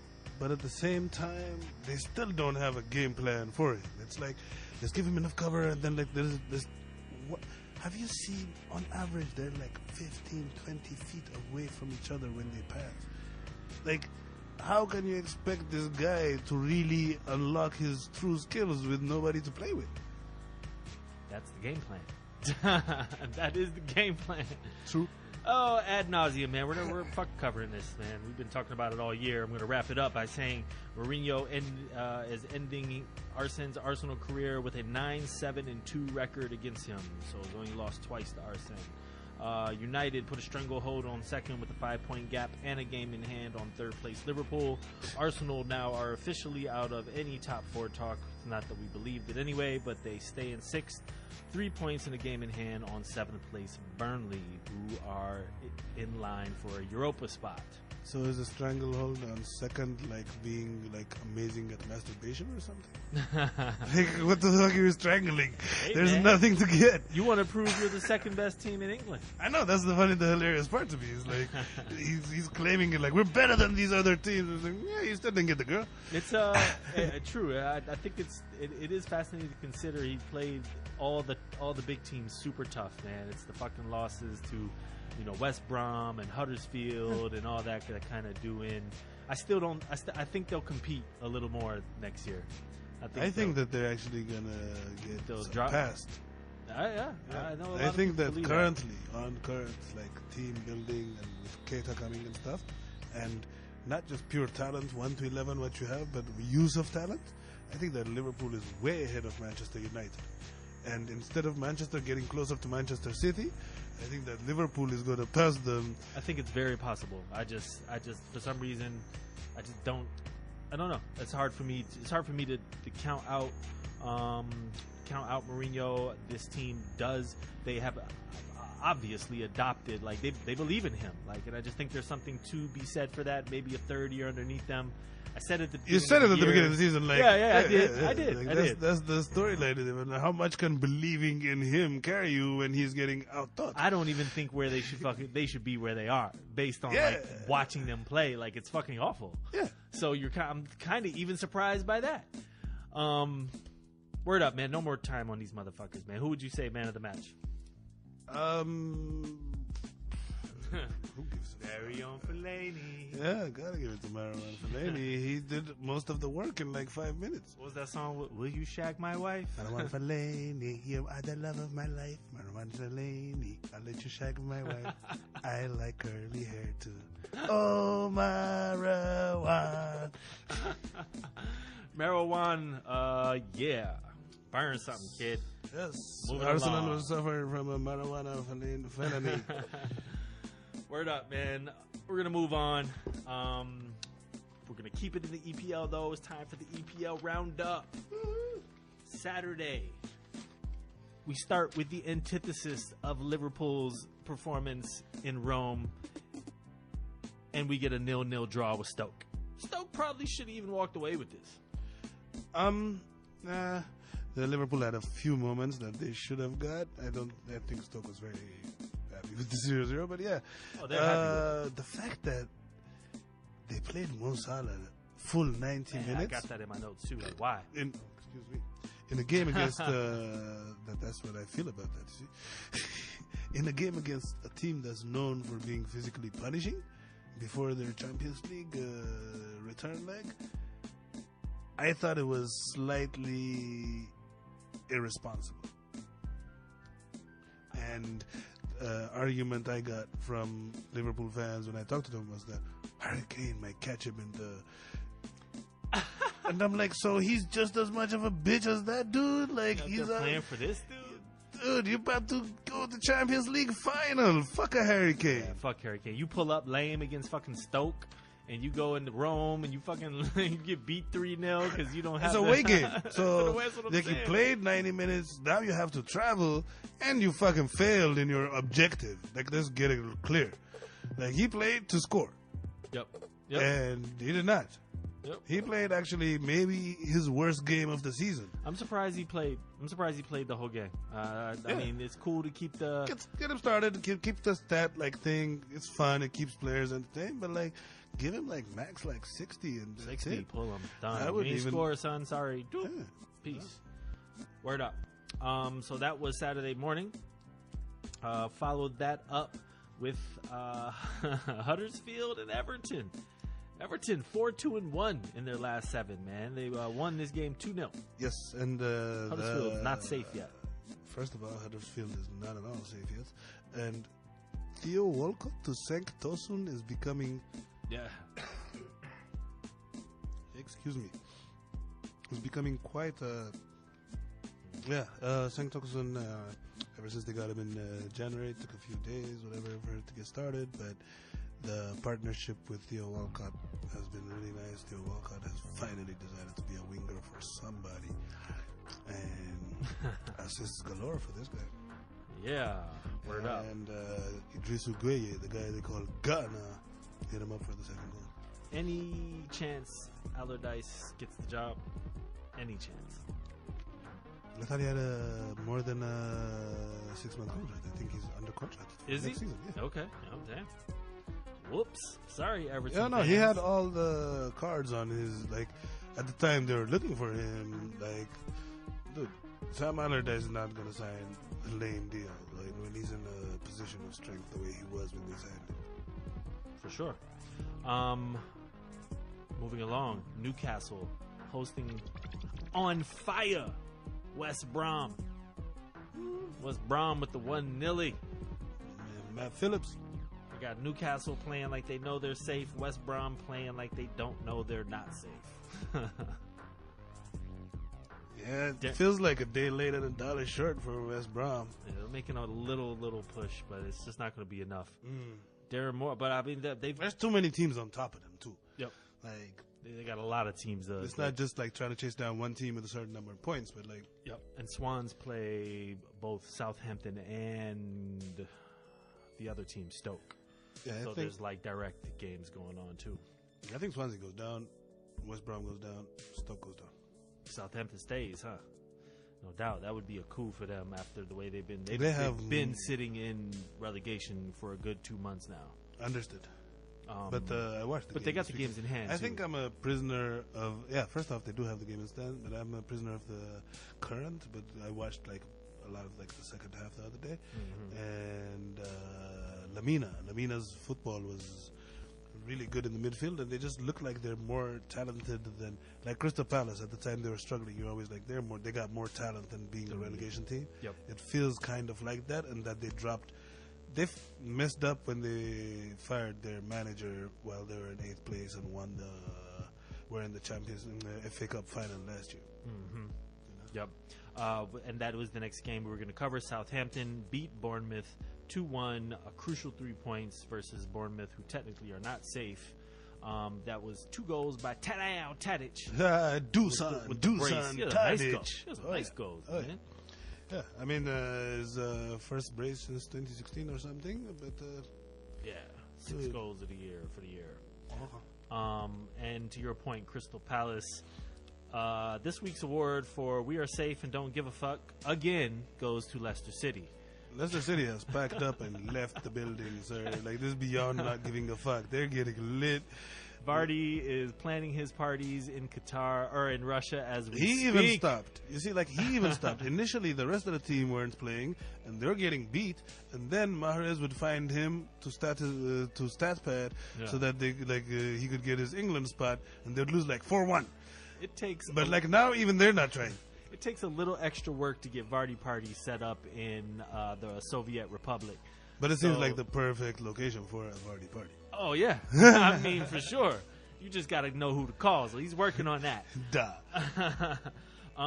but at the same time, they still don't have a game plan for him. It's like, let's give him enough cover, and then like there's this. Have you seen, on average, they're like 15, 20 feet away from each other when they pass? Like, how can you expect this guy to really unlock his true skills with nobody to play with? That's the game plan. That is the game plan. True. Oh, ad nauseum, man. We're fucking covering this, man. We've been talking about it all year. I'm going to wrap it up by saying Mourinho is ending Arsene's Arsenal career with a 9-7-2 record against him. So he's only lost twice to Arsene. United put a stranglehold on second with a 5-point gap and a game in hand on third place Liverpool. Arsenal now are officially out of any top four talk. Not that we believed it anyway, but they stay in sixth. 3 points in a game in hand on seventh place Burnley, who are in line for a Europa spot. So is a stranglehold on second like being like amazing at masturbation or something? Like, what the fuck are you strangling? Hey, There's man. nothing to get. You want to prove you're the second best team in England. I know, that's the hilarious part to me. Is like he's claiming it like we're better than these other teams. It's like, yeah, you still didn't get the girl. It's true. I think it is fascinating to consider. He played all the big teams super tough, man. It's the fucking losses to, West Brom and Huddersfield and all that kind of do in. I still don't. I think they'll compete a little more next year. I think that they're actually gonna get surpassed. Yeah. I know. I think that currently on current like team building and with Keita coming and stuff, and not just pure talent 1 to 11 what you have, but use of talent. I think that Liverpool is way ahead of Manchester United. And instead of Manchester getting closer to Manchester City, I think that Liverpool is going to pass them. I think it's very possible. I just for some reason, I just don't. I don't know. It's hard for me. It's hard for me to count out Mourinho. This team does. They have obviously adopted. Like they believe in him. Like, and I just think there's something to be said for that. Maybe a third year underneath them. I said it at the beginning. You said it at the beginning of the season, like I did. Like, that's the storyline of him. And how much can believing in him carry you when he's getting out-thought? I don't even think where they should be where they are based on like watching them play. Like, it's fucking awful. Yeah. So I'm kind of even surprised by that. Word up, man. No more time on these motherfuckers, man. Who would you say man of the match? Who gives a Very own Fellaini. Yeah, gotta give it to Marwan Fellaini. He did most of the work in like 5 minutes. What was that song? Will you shag my wife? Marwan Fellaini, you are the love of my life. Marwan Fellaini, I'll let you shag my wife. I like curly hair too. Oh, Marwan. Marwan, yeah. Burn something, kid. Yes. Moving Arsenal along. will suffer from a marijuana felony. Word up, man. We're going to move on. We're going to keep it in the EPL, though. It's time for the EPL roundup. Saturday. We start with the antithesis of Liverpool's performance in Rome, and we get a 0-0 draw with Stoke. Stoke probably should have even walked away with this. Nah. The Liverpool had a few moments that they should have got. I think Stoke was very happy with the 0-0, but yeah. Oh, they're happy with the fact that they played Mo Salah full 90 minutes. I got that in my notes too. Like, why? Excuse me. In a game against that's what I feel about that. See? In a game against a team that's known for being physically punishing before their Champions League return leg, I thought it was slightly irresponsible. And argument I got from Liverpool fans when I talked to them was that Harry Kane might catch him in the... And I'm like, so he's just as much of a bitch as that dude? Like, he's playing for this dude? Dude, you're about to go to the Champions League final. Fuck a Harry Kane. Yeah, fuck Harry Kane. You pull up lame against fucking Stoke, and you go into Rome, and you fucking you get beat 3-0 because you don't have... It's a away game. So, like, you played 90 minutes, now you have to travel, and you fucking failed in your objective. Like, let's get it clear. Like, he played to score. Yep. And he did not. Yep. He played actually maybe his worst game of the season. I'm surprised he played the whole game. I mean, it's cool to keep the... Get him started, keep the stat thing. It's fun, it keeps players entertained, but give him max 60 and 60, pull him. Done. I would even score, son. Sorry. Yeah. Peace. Word up. So that was Saturday morning. Followed that up with Huddersfield and Everton. Everton 4-2-1 in their last 7, man. They won this game 2-0. Yes, and Huddersfield not safe yet. First of all, Huddersfield is not at all safe yet. And Theo Walcott to Cenk Tosun is becoming... Yeah. Excuse me. Is becoming quite... Cenk Tosun, ever since they got him in January, it took a few days, whatever, for it to get started, but... The partnership with Theo Walcott has been really nice. Theo Walcott has finally decided to be a winger for somebody. And assists galore for this guy. Yeah, word up. And Idrisu Gueye, the guy they call Ghana, hit him up for the second goal. Any chance Allardyce gets the job? Any chance? I thought he had more than a 6-month contract. I think he's under contract for next season. Yeah. Okay. Oh, damn. Whoops. Sorry, Everton. Yeah, no, he had all the cards on his, at the time they were looking for him, dude, Sam Allardyce is not going to sign a lame deal, when he's in a position of strength the way he was when they signed him. For sure. Moving along, Newcastle hosting on fire West Brom. West Brom with the 1-0. Matt Phillips. We got Newcastle playing like they know they're safe. West Brom playing like they don't know they're not safe. Yeah, it feels like a day late and a dollar short for West Brom. Yeah, they're making a little push, but it's just not going to be enough. Darren Moore, but I mean, there's too many teams on top of them too. Yep. They got a lot of teams. It's not just trying to chase down one team with a certain number of points, but Yep. And Swans play both Southampton and the other team, Stoke. Yeah, so there's direct games going on too. I think Swansea goes down, West Brom goes down, Stoke goes down. Southampton stays, huh? No doubt. That would be a coup for them after the way they've been. They've been sitting in relegation for a good 2 months now. Understood. But I watched the game. But they got the games in hand. I think I'm a prisoner of... Yeah, first off, they do have the game in stand, but I'm a prisoner of the current. But I watched a lot of the second half the other day. And Lamina's football was really good in the midfield, and they just look like they're more talented than Crystal Palace at the time they were struggling. You're always they got more talent than being a relegation team. Yep. It feels kind of like that, and that they messed up when they fired their manager while they were in 8th place and were in the FA Cup final last year. Yep. And that was the next game we were going to cover. Southampton beat Bournemouth 2-1, a crucial 3 points versus Bournemouth, who technically are not safe. That was 2 goals by Tadic. Dusan Tadic. Those are nice goals, man. Yeah, I mean, his first brace since 2016 or something, but... yeah, 6 goals of the year for the year. And to your point, Crystal Palace, this week's award for We Are Safe and Don't Give a Fuck, again, goes to Leicester City. Leicester City has packed up and left the building, sir. This is beyond not giving a fuck. They're getting lit. Vardy is planning his parties in Qatar or in Russia as we speak. He even stopped. You see, he even stopped. Initially, the rest of the team weren't playing, and they're getting beat. And then Mahrez would find him to StatPad so that he could get his England spot, and they'd lose 4-1. It takes. But now even they're not trying. it takes a little extra work to get Vardy parties set up in the Soviet Republic. But it seems like the perfect location for a Vardy party. Oh, yeah. I mean, for sure. You just got to know who to call. So he's working on that. Duh.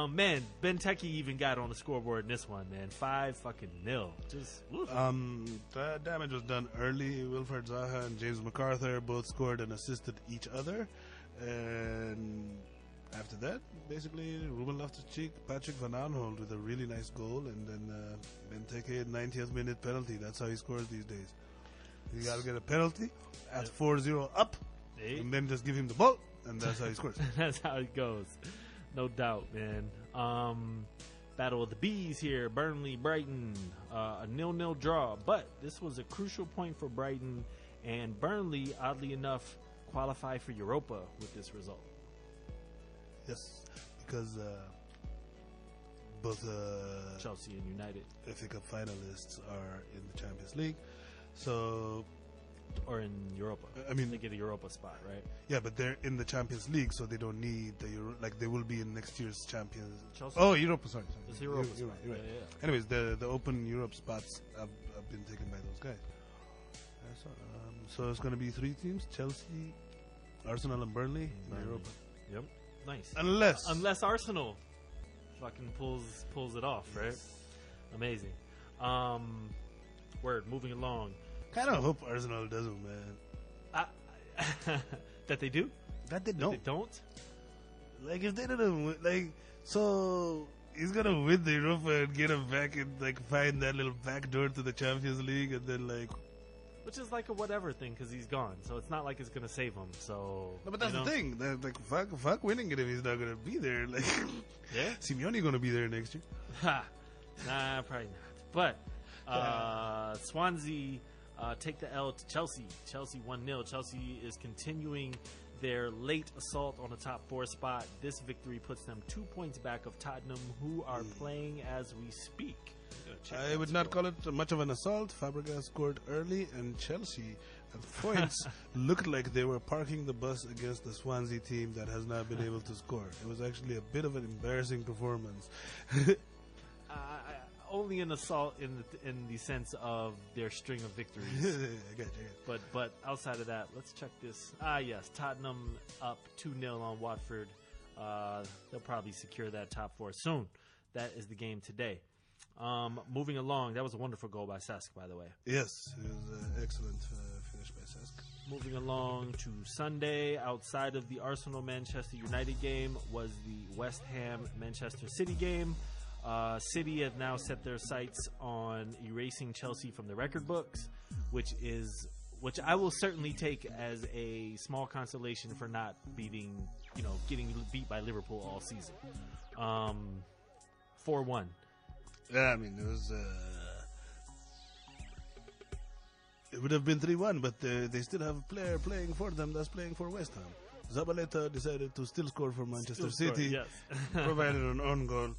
Man, Benteke even got on the scoreboard in this one, man. 5-0. Just woof. The damage was done early. Wilfred Zaha and James MacArthur both scored and assisted each other. And after that, basically, Ruben Loftus-Cheek, Patrick Van Aanholt with a really nice goal, and then Benteke 90th minute penalty. That's how he scores these days. You got to get a penalty at 4-0 up, and then just give him the ball, and that's how he scores. That's how it goes. No doubt, man. Battle of the Bees here. Burnley, Brighton, a 0-0 draw. But this was a crucial point for Brighton, and Burnley, oddly enough, qualify for Europa with this result. Yes, because both Chelsea and United, FA Cup finalists are in the Champions League, so or in Europa. I mean, they get a Europa spot, right? Yeah, but they're in the Champions League, so they don't need the Euro. Like they will be in next year's Champions. Chelsea? Oh, Europa. Sorry. It's Europa spot. You're right. Yeah. Anyways, the open Europe spots have been taken by those guys. So it's going to be 3 teams: Chelsea, Arsenal, and Burnley in Europa. Yep. Nice. Unless Arsenal fucking pulls it off, right? Amazing. Word. Moving along. Kind of hope Arsenal doesn't, man. That they do? That they don't. They don't? Like if they didn't win, like so he's gonna win the Europa and get him back and like find that little back door to the Champions League and then like. Which is like a whatever thing because he's gone, so it's not like it's gonna save him. So no, but that's the thing. That, like fuck winning it if he's not gonna be there. Like, yeah, Simeone gonna be there next year. Nah, probably not. But Swansea take the L to Chelsea. Chelsea 1-0. Chelsea is continuing their late assault on the top 4 spot. This victory puts them 2 points back of Tottenham, who are playing as we speak. I would not call it much of an assault. Fabregas scored early, and Chelsea at points looked like they were parking the bus against the Swansea team that has not been able to score. It was actually a bit of an embarrassing performance. Only an assault in the sense of their string of victories. I got you. But outside of that, let's check this. Yes, Tottenham up 2-0 on Watford. They'll probably secure that top 4 soon. That is the game today. Moving along, that was a wonderful goal by Cesc, by the way. Yes, it was an excellent finish by Cesc. Moving along to Sunday, outside of the Arsenal-Manchester United game, was the West Ham-Manchester City game. City have now set their sights on erasing Chelsea from the record books, which I will certainly take as a small consolation for not getting beat by Liverpool all season. 4-1. Yeah, I mean, it was. It would have been 3-1, but they still have a player playing for them that's playing for West Ham. Zabaleta decided to still score for Manchester City, yes. provided an own goal.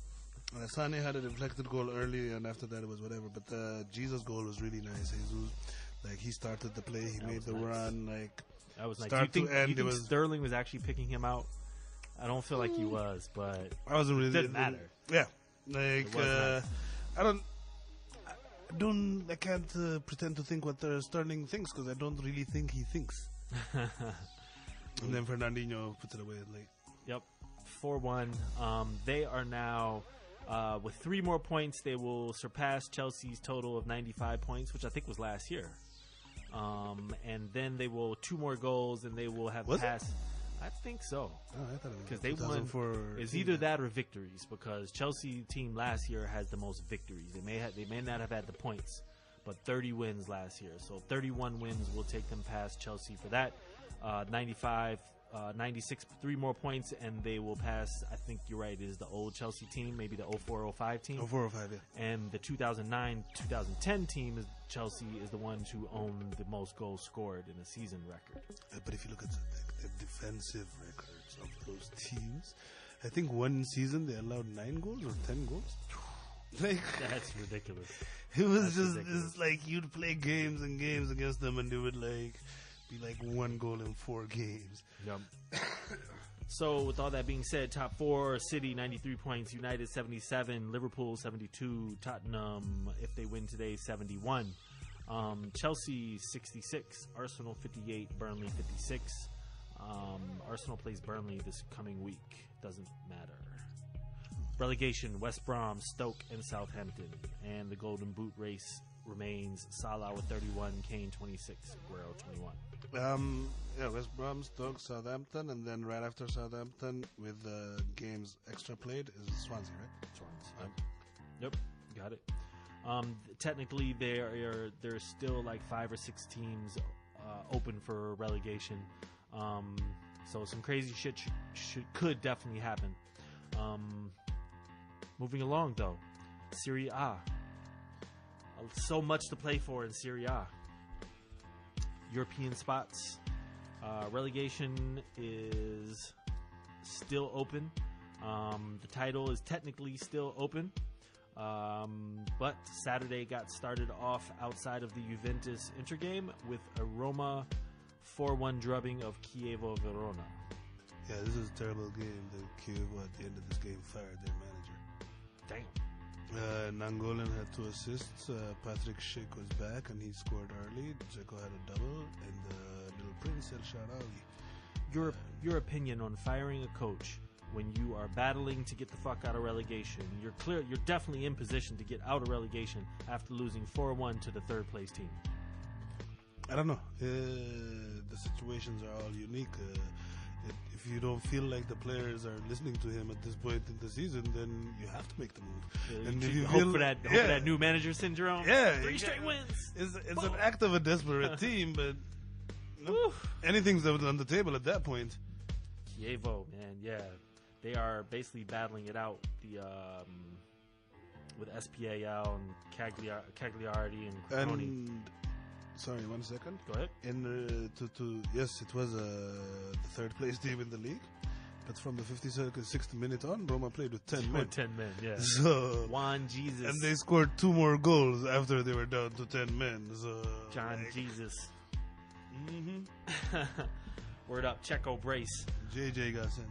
Sane had a deflected goal early, and after that it was whatever. But Jesus' goal was really nice. Jesus, like he started the play, he made the run, like that was nice. Start do you to end. You think Sterling was actually picking him out? I don't feel like he was, but I wasn't really. It didn't matter. Yeah, like nice. I can't pretend to think what Sterling thinks because I don't really think he thinks. And then Fernandinho puts it away late. Yep, 4-1. They are now. With 3 more points, they will surpass Chelsea's total of 95 points, which I think was last year. And then they will 2 more goals, and they will have passed. I think so. Oh, I thought it was because they won. It's either that or victories. Because Chelsea team last year has the most victories. They may not have had the points, but 30 wins last year. So 31 wins will take them past Chelsea for that. 95. 96, 3 more points, and they will pass, I think you're right, it is the old Chelsea team, maybe the 04-05 team. 04-05, yeah. And the 2009-2010 team, Chelsea, is the ones who own the most goals scored in a season record. But if you look at the defensive records of those teams, I think one season they allowed 9 goals or 10 goals. Like, that's ridiculous. It was it's like you'd play games and games against them, and they would like 1 goal in 4 games. Yep. So, with all that being said, top four: City 93 points, United 77, Liverpool 72, Tottenham, if they win today, 71, Chelsea 66, Arsenal 58, Burnley 56. Arsenal plays Burnley this coming week. Doesn't matter. Relegation: West Brom, Stoke, and Southampton. And the Golden Boot race remains: Salah with 31, Kane 26, Aguero 21. West Brom, Stoke, Southampton, and then right after Southampton, with games extra played, is Swansea, right? Swansea. Yep, got it. Technically, there's still like 5 or 6 teams open for relegation. So some crazy shit could definitely happen. Moving along, though, Serie A. So much to play for in Serie A. European spots. Relegation is still open. The title is technically still open. But Saturday got started off outside of the Juventus Inter game with a Roma 4-1 drubbing of Chievo Verona. Yeah, this is a terrible game. The Chievo at the end of this game fired their manager. Damn. Nangolan had 2 assists. Patrick Schick was back and he scored early. Dzeko had a double, and the little prince El Shaarawy. Your opinion on firing a coach when you are battling to get the fuck out of relegation? You're definitely in position to get out of relegation after losing 4-1 to the third place team. I don't know. The situations are all unique. If you don't feel like the players are listening to him at this point in the season, then you have to make the move. And if you hope for that new manager syndrome. Yeah, 3 straight wins. It's an act of a desperate team, but anything's on the table at that point. Chievo, man, yeah, they are basically battling it out. With SPAL and Cagliari and Crotone. Sorry, 1 second. Go ahead. Yes, it was the third place team in the league, but from the 56th minute on, Roma played with 10 men. 10 men, yeah. So Juan Jesus. And they scored 2 more goals after they were down to 10 men. So John Jesus. Mm-hmm. Word up, Checo brace. JJ got sent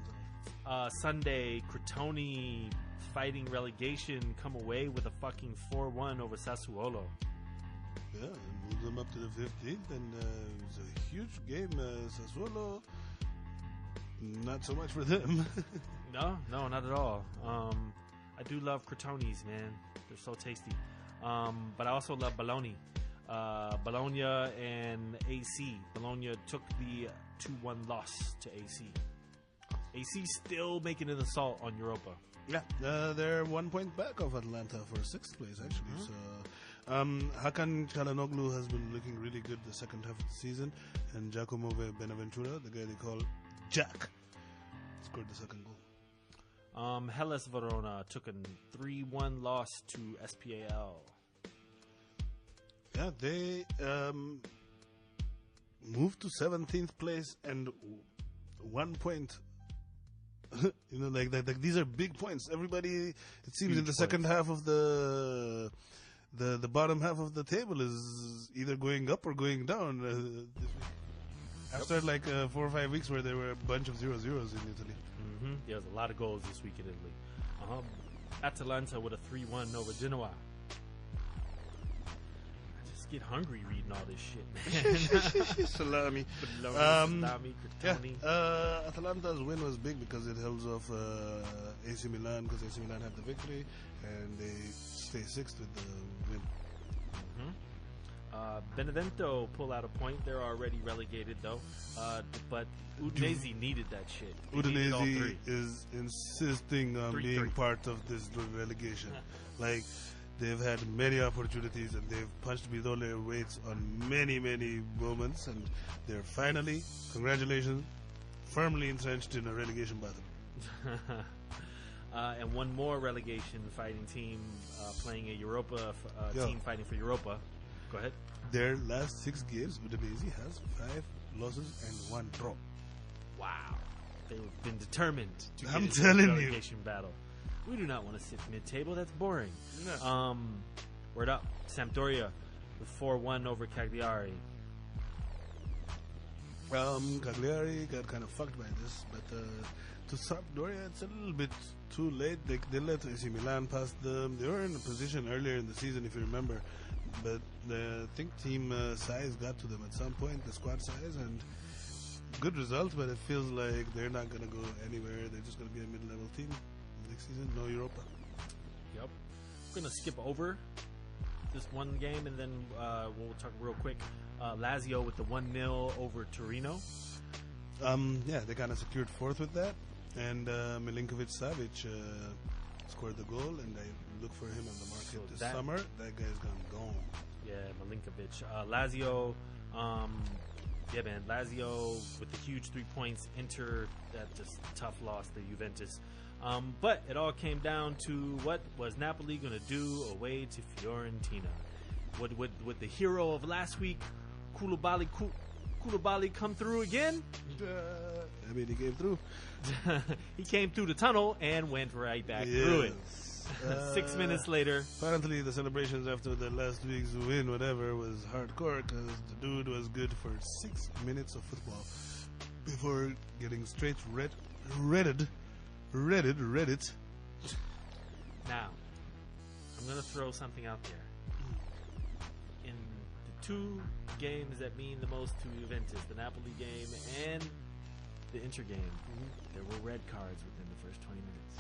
off. Sunday, Crotone fighting relegation come away with a fucking 4-1 over Sassuolo. Yeah, moved them up to the 15th, and it was a huge game. Sassuolo, not so much for them. No, not at all. I do love Crotones, man. They're so tasty. But I also love Bologna. Bologna and AC. Bologna took the 2-1 loss to AC. AC still making an assault on Europa. Yeah, they're 1 point back of Atlanta for 6th place, actually. Mm-hmm. So Hakan Çalhanoğlu has been looking really good the second half of the season, and Giacomo Benaventura, the guy they call Jack, scored the second goal. Hellas Verona took a 3-1 loss to SPAL. Yeah, they moved to 17th place and 1 point. Like these are big points. Everybody, it seems, in the second half of the bottom half of the table is either going up or going down. This week. After 4 or 5 weeks where there were a bunch of 0-0s in Italy. Mm-hmm. There was a lot of goals this week in Italy. Atalanta with a 3-1 over Genoa. I just get hungry reading all this shit, man. Salami. Salami, Crotone. Yeah. Atalanta's win was big because it helps off AC Milan, because AC Milan had the victory and they stay 6th with the win. Mm-hmm. Benevento pull out a point. They're already relegated, though. But Udinese needed that shit. Udinese is insisting on being part of this relegation. They've had many opportunities and they've punched below their weights on many, many moments, and they're finally, congratulations, firmly entrenched in a relegation battle. And one more relegation fighting team playing a Europa team fighting for Europa. Go ahead. Their last 6 games, Udinese has 5 losses and 1 draw. Wow. They've been determined to get into telling the relegation battle. We do not want to sit mid-table. That's boring. No. Word up. Sampdoria with 4-1 over Cagliari. Cagliari got kind of fucked by this, but to Sampdoria, it's a little bit too late. They let AC Milan pass them. They were in a position earlier in the season, if you remember, but I think team size got to them at some point, the squad size, and good result, but it feels like they're not going to go anywhere. They're just going to be a mid-level team next season. No Europa. Yep. I'm going to skip over this one game, and then we'll talk real quick. Lazio with the 1-0 over Torino. Yeah, they kind of secured fourth with that, and Milinkovic-Savic scored the goal, and I look for him on the market this summer. That guy's gone. Yeah, Milinkovic. Lazio, yeah, man, Lazio with the huge 3 points. Inter, that just tough loss to Juventus. But it all came down to what was Napoli going to do away to Fiorentina. Would the hero of last week, Koulibaly, come through again? I mean, he came through. He came through the tunnel and went right back through it. 6 minutes later. Apparently, the celebrations after the last week's win, whatever, was hardcore because the dude was good for 6 minutes of football before getting straight redded. Now, I'm going to throw something out there. In the 2 games that mean the most to Juventus, the Napoli game and the Inter game, there were red cards within the first 20 minutes.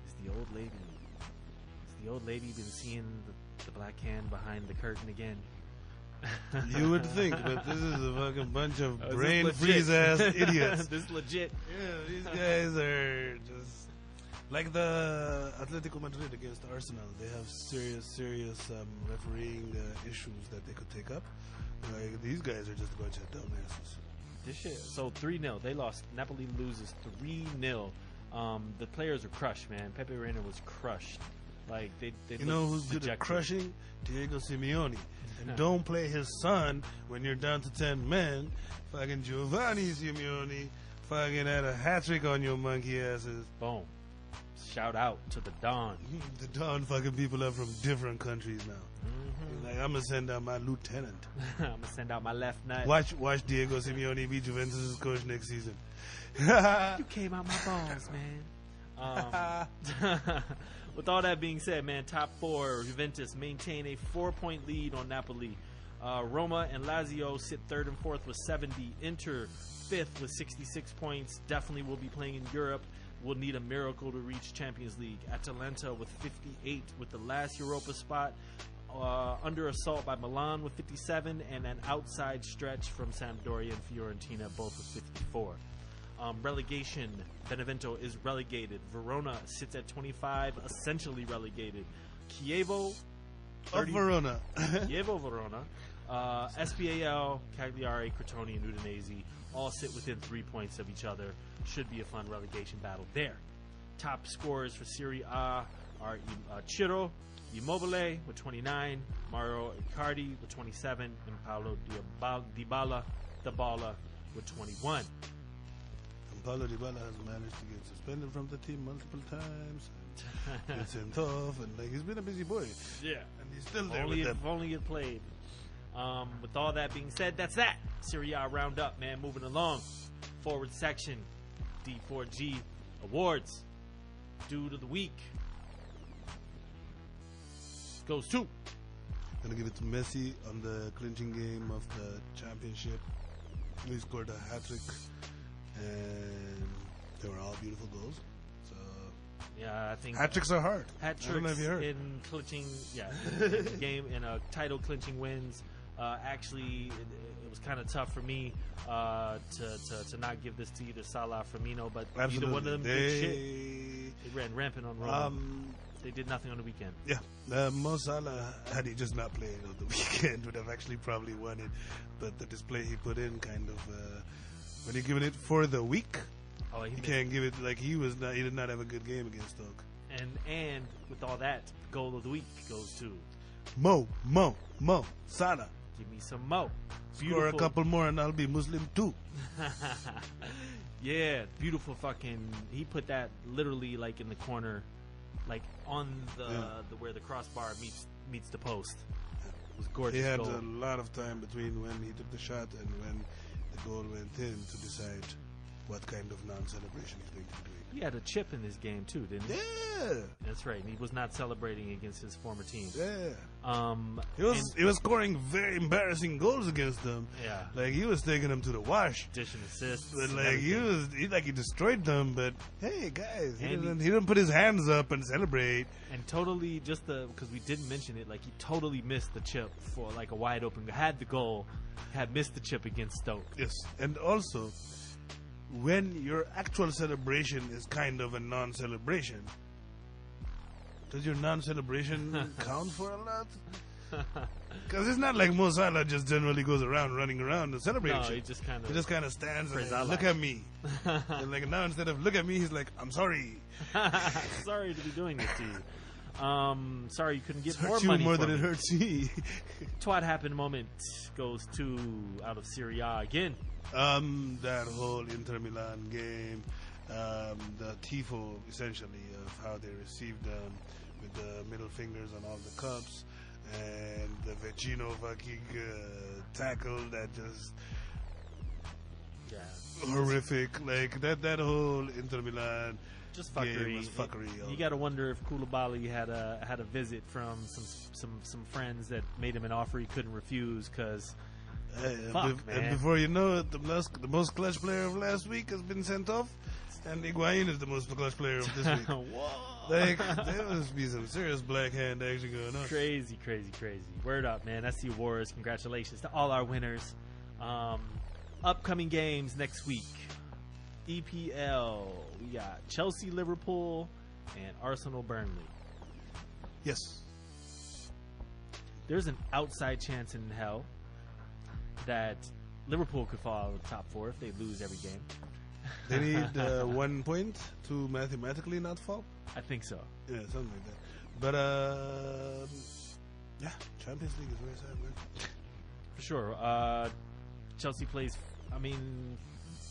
Is the old lady been seeing the black hand behind the curtain again? You would think, but this is a fucking bunch of brain freeze ass idiots. This is legit. Yeah, these guys are just like the Atletico Madrid against Arsenal. They have serious refereeing issues that they could take up. Like, these guys are just a bunch of dumbasses. This shit. So 3-0. They lost. Napoli loses 3-0. The players are crushed, man. Pepe Reina was crushed. Like they you know who's dejected. good at crushing? Diego Simeone. And don't play his son when you're down to 10 men. Fucking Giovanni Simeone fucking had a hat-trick on your monkey asses. Boom. Shout out to the Don. The Don fucking people up from different countries now. Like, I'm going to send out my lieutenant. I'm going to send out my left nut. Watch Diego Simeone be Juventus' coach next season. You came out my balls, man. With all that being said, man, top 4, Juventus maintain a 4-point lead on Napoli. Roma and Lazio sit 3rd and 4th with 70. Inter 5th with 66 points. Definitely will be playing in Europe. Will need a miracle to reach Champions League. Atalanta with 58 with the last Europa spot. Under assault by Milan with 57, and an outside stretch from Sampdoria and Fiorentina, both with 54. Relegation, Benevento is relegated. Verona sits at 25, essentially relegated. Chievo Verona. Verona. SPAL, Cagliari, Crotone, and Udinese all sit within 3 points of each other. Should be a fun relegation battle there. Top scorers for Serie A are Ciro Immobile with 29, Mario Icardi with 27, and Paulo Dybala with 21. And Paulo Dybala has managed to get suspended from the team multiple times. Get sent off, and like, he's been a busy boy. Yeah, and he's still there with them. If only it played. With all that being said, that's that. Serie A roundup, man. Moving along. Forward section. D4G awards. Dude of the week goes to. Gonna give it to Messi on the clinching game of the championship. He scored a hat-trick, and they were all beautiful goals. So yeah, I think hat-tricks are hard. Hat-tricks I don't know if you heard. in clinching, in game in a title clinching wins. Actually, it was kind of tough for me to not give this to either Salah or Firmino, but absolutely. Either one of them did shit. They ran rampant on Roma. They did nothing on the weekend. Yeah, Mo Salah, had he just not played on the weekend, would have actually probably won it. But the display he put in, kind of, when you're giving it for the week, you can't give it like he did not have a good game against Stoke. And with all that, goal of the week goes to Mo Salah. Give me some Mo. Score a couple more and I'll be Muslim too. Yeah, beautiful fucking. He put that literally like in the corner, like on the where the crossbar meets the post. It was gorgeous. He had goal. a lot of time between when he took the shot and when the goal went in to decide what kind of non-celebration he's going to be doing. He had a chip in his game too, didn't he? Yeah, That's right. And he was not celebrating against his former team. yeah. He was scoring very embarrassing goals against them. Yeah. Like he was taking them to the wash. Dish and assists. But and like everything. he destroyed them. But hey, guys, he And didn't put his hands up and celebrate. And totally, because we didn't mention it, like he totally missed the chip for like a wide open. Had the goal, had missed the chip against Stoke. Yes, and also, when your actual celebration is kind of a non-celebration, does your non-celebration count for a lot? Because it's not like Mo Salah just generally goes around running around and celebrating. No, shit. he just kind of stands and like, look at me. And like now instead of look at me, he's like, I'm sorry. Sorry to be doing this to you. Sorry you couldn't get It more hurts you money more for than it me. hurts me. Twat happened moment goes to out of Serie A again. That whole Inter Milan game, the tifo essentially of how they received them with the middle fingers on all the cups, and the Vecino Vakig tackle that just horrific. Like that whole Inter Milan Just game fuckery. was fuckery. You got to wonder if Koulibaly had a visit from some friends that made him an offer he couldn't refuse because. And before you know it, the most clutch player of last week has been sent off, and Higuain is the most clutch player of this week. Like, there must be some serious black hand action going on. Crazy. Word up, man. That's the awards. Congratulations to all our winners. Upcoming games next week. EPL. We got Chelsea, Liverpool, and Arsenal, Burnley. Yes. There's an outside chance in hell that Liverpool could fall out of the top four if they lose every game. They need 1 point to mathematically not fall? I think so. Yeah, something like that. But, yeah, Champions League is very sad, man. For sure. Chelsea plays,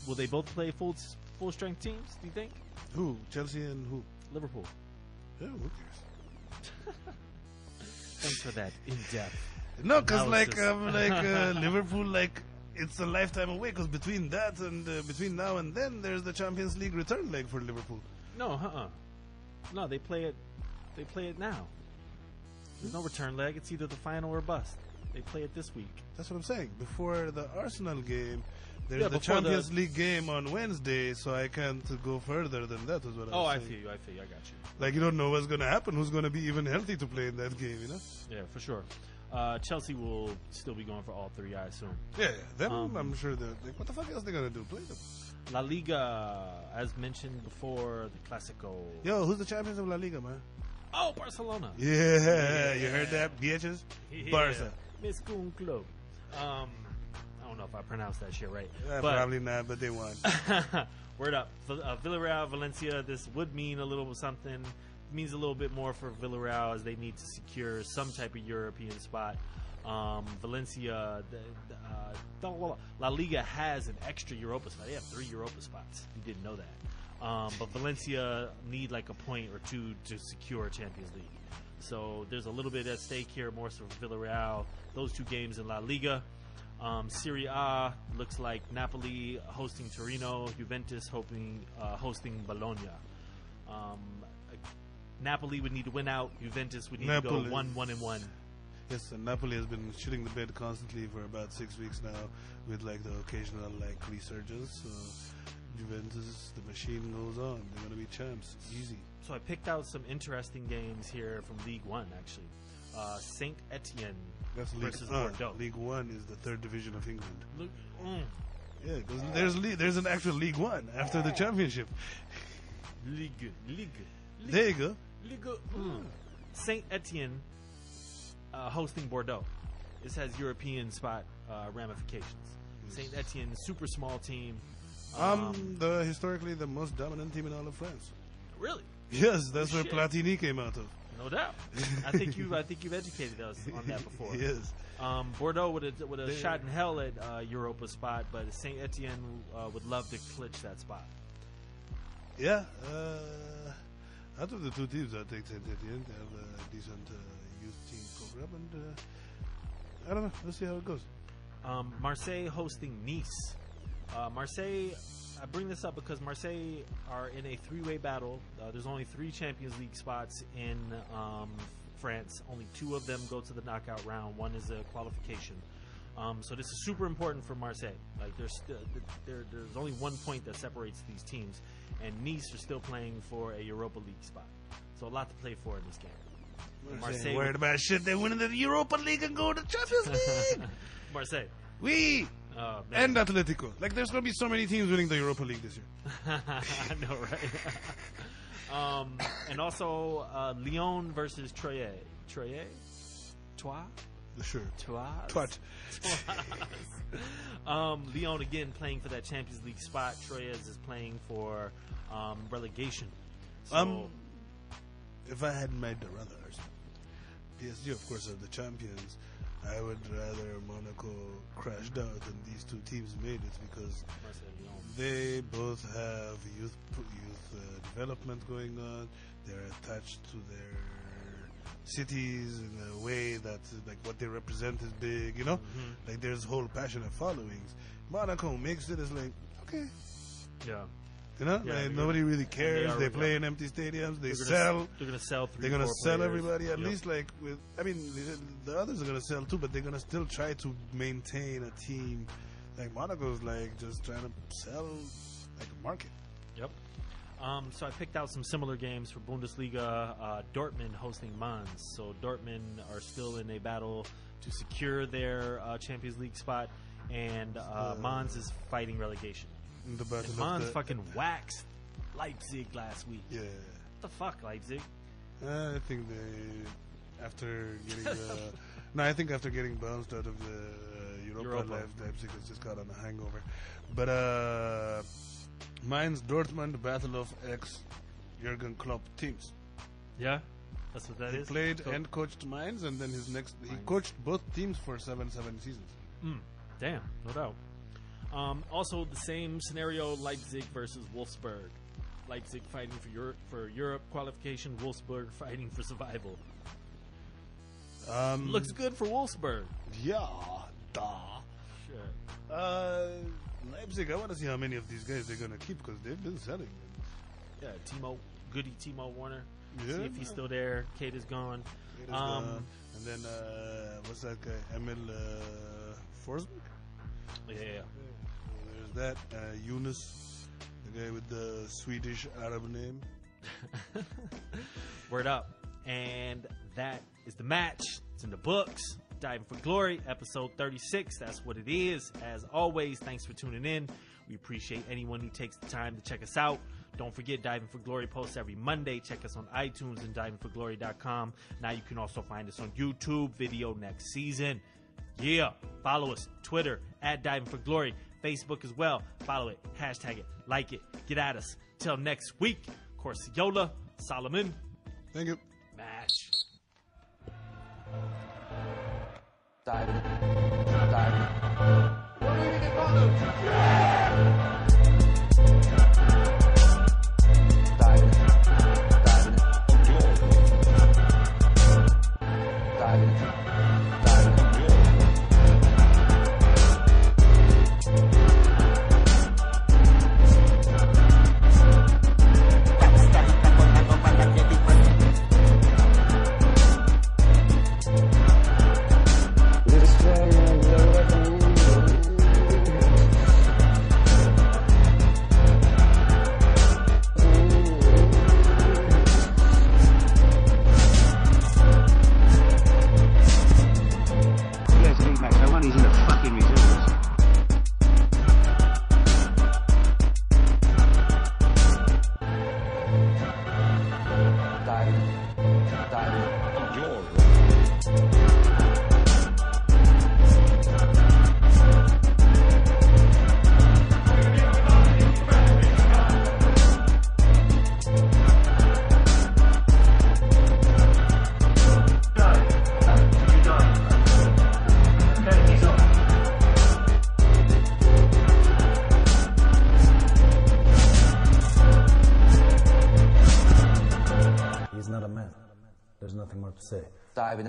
will they both play full strength teams, do you think? Who? Chelsea and who? Liverpool. Yeah, who cares? Thanks for that in-depth. No, because Liverpool, it's a lifetime away. Because between that and between now and then, there's the Champions League return leg for Liverpool. No, no, they play it. They play it now. There's no return leg. It's either the final or bust. They play it this week. That's what I'm saying. Before the Arsenal game, there's the before Champions League game on Wednesday, so I can't go further than that. Was what I was saying. I feel you. I got you. Like, you don't know what's going to happen. Who's going to be even healthy to play in that game, you know? Yeah, for sure. Chelsea will still be going for all three, I assume. Yeah. Then I'm sure they're like, what the fuck else they going to do? Play them. La Liga, as mentioned before, the Clásico. Yo, who's the champions of La Liga, man? Oh, Barcelona. Yeah, you heard that, bitches? Yeah. Barca. Miss Coon Club. I don't know if I pronounced that shit right. But Probably not, but they won. Word up. Villarreal, Valencia, this would mean a little something. It means a little bit more for Villarreal as they need to secure some type of European spot. Valencia, La Liga has an extra Europa spot. They have 3 Europa spots. You didn't know that. But Valencia need like a point or two to secure Champions League. So there's a little bit at stake here, more so for Villarreal. Those 2 games in La Liga. Serie A looks like Napoli hosting Torino, Juventus hosting Bologna. Napoli would need to win out. Juventus would need to go 1-1-1. Yes, and Napoli has been shitting the bed constantly for about 6 weeks now, with like the occasional like resurgence. So Juventus, the machine goes on. They're gonna be champs, easy. So I picked out some interesting games here from League One, actually. Saint Etienne versus Bordeaux. League One is the 3rd division of England. Look, Yeah, because there's an actual League One after the championship. Ligue. There you go. Saint Etienne hosting Bordeaux. This has European spot ramifications. Saint Etienne, super small team. Historically the most dominant team in all of France. Really? Yes, that's where Platini came out of. No doubt. I think you've educated us on that before. Yes. Bordeaux would have shot in hell at Europa spot, but Saint Etienne would love to clinch that spot. Yeah. Out of the 2 teams, I think Saint Etienne. They have a decent youth team program, and I don't know. Let's see how it goes. Marseille hosting Nice. Marseille, I bring this up because Marseille are in a three-way battle. There's only 3 Champions League spots in France. Only 2 of them go to the knockout round. 1 is a qualification. So this is super important for Marseille. Like there's only 1 point that separates these teams, and Nice are still playing for a Europa League spot. So a lot to play for in this game. Marseille worried about shit. They win the Europa League and go to the Champions League. Marseille. We and Atletico. Like there's gonna be so many teams winning the Europa League this year. I know, right? And also Lyon versus Troyes. Troyes? Troyes? Sure. Twat. Lyon again playing for that Champions League spot. Troyes is playing for relegation. So, if I hadn't made the runners, PSG of course are the champions. I would rather Monaco crashed out than these 2 teams made it because they both have youth development going on. They're attached to their cities in a way that like what they represent is big, you know. Like there's whole passionate followings. Monaco makes it as like okay, yeah, you know, yeah, like nobody really cares. They play in empty stadiums. They're gonna sell. They're gonna sell everybody. At least like with, I mean, the others are gonna sell too, but they're gonna still try to maintain a team. Like Monaco's like just trying to sell like a market. Yep. So I picked out some similar games for Bundesliga. Dortmund hosting Mainz. So Dortmund are still in a battle to secure their Champions League spot, and Mainz is fighting relegation. The battle and Mainz fucking waxed Leipzig last week. Yeah. What the fuck, Leipzig? I think they, after getting, after getting bounced out of the Europa. Leipzig has just got on a hangover. But Mainz, Dortmund, the battle of ex-Jurgen Klopp teams. Yeah, that's what that is. He played and coached Mainz, and then he coached both teams for 7 seasons. Damn, no doubt. Also, the same scenario: Leipzig versus Wolfsburg. Leipzig fighting for Europe qualification. Wolfsburg fighting for survival. Looks good for Wolfsburg. Yeah, duh. Sure. Leipzig, I want to see how many of these guys they're going to keep because they've been selling. Yeah, Timo Werner. Yeah. See if he's still there. Kate is gone. And then, what's that guy? Emil Forsberg? Yeah. There's that. Yunus, the guy with the Swedish Arab name. Word up. And that is the match. It's in the books. Diving for Glory, episode 36. That's what it is. As always, thanks for tuning in. We appreciate anyone who takes the time to check us out. Don't forget, Diving for Glory posts every Monday. Check us on iTunes and divingforglory.com. Now you can also find us on YouTube, video next season. Yeah. Follow us, Twitter, @DivingForGlory. Facebook as well. Follow it, hashtag it, like it, get at us. Till next week, Corsiola, Solomon. Thank you. Match. Diving. He's not a man. There's nothing more to say. Diving.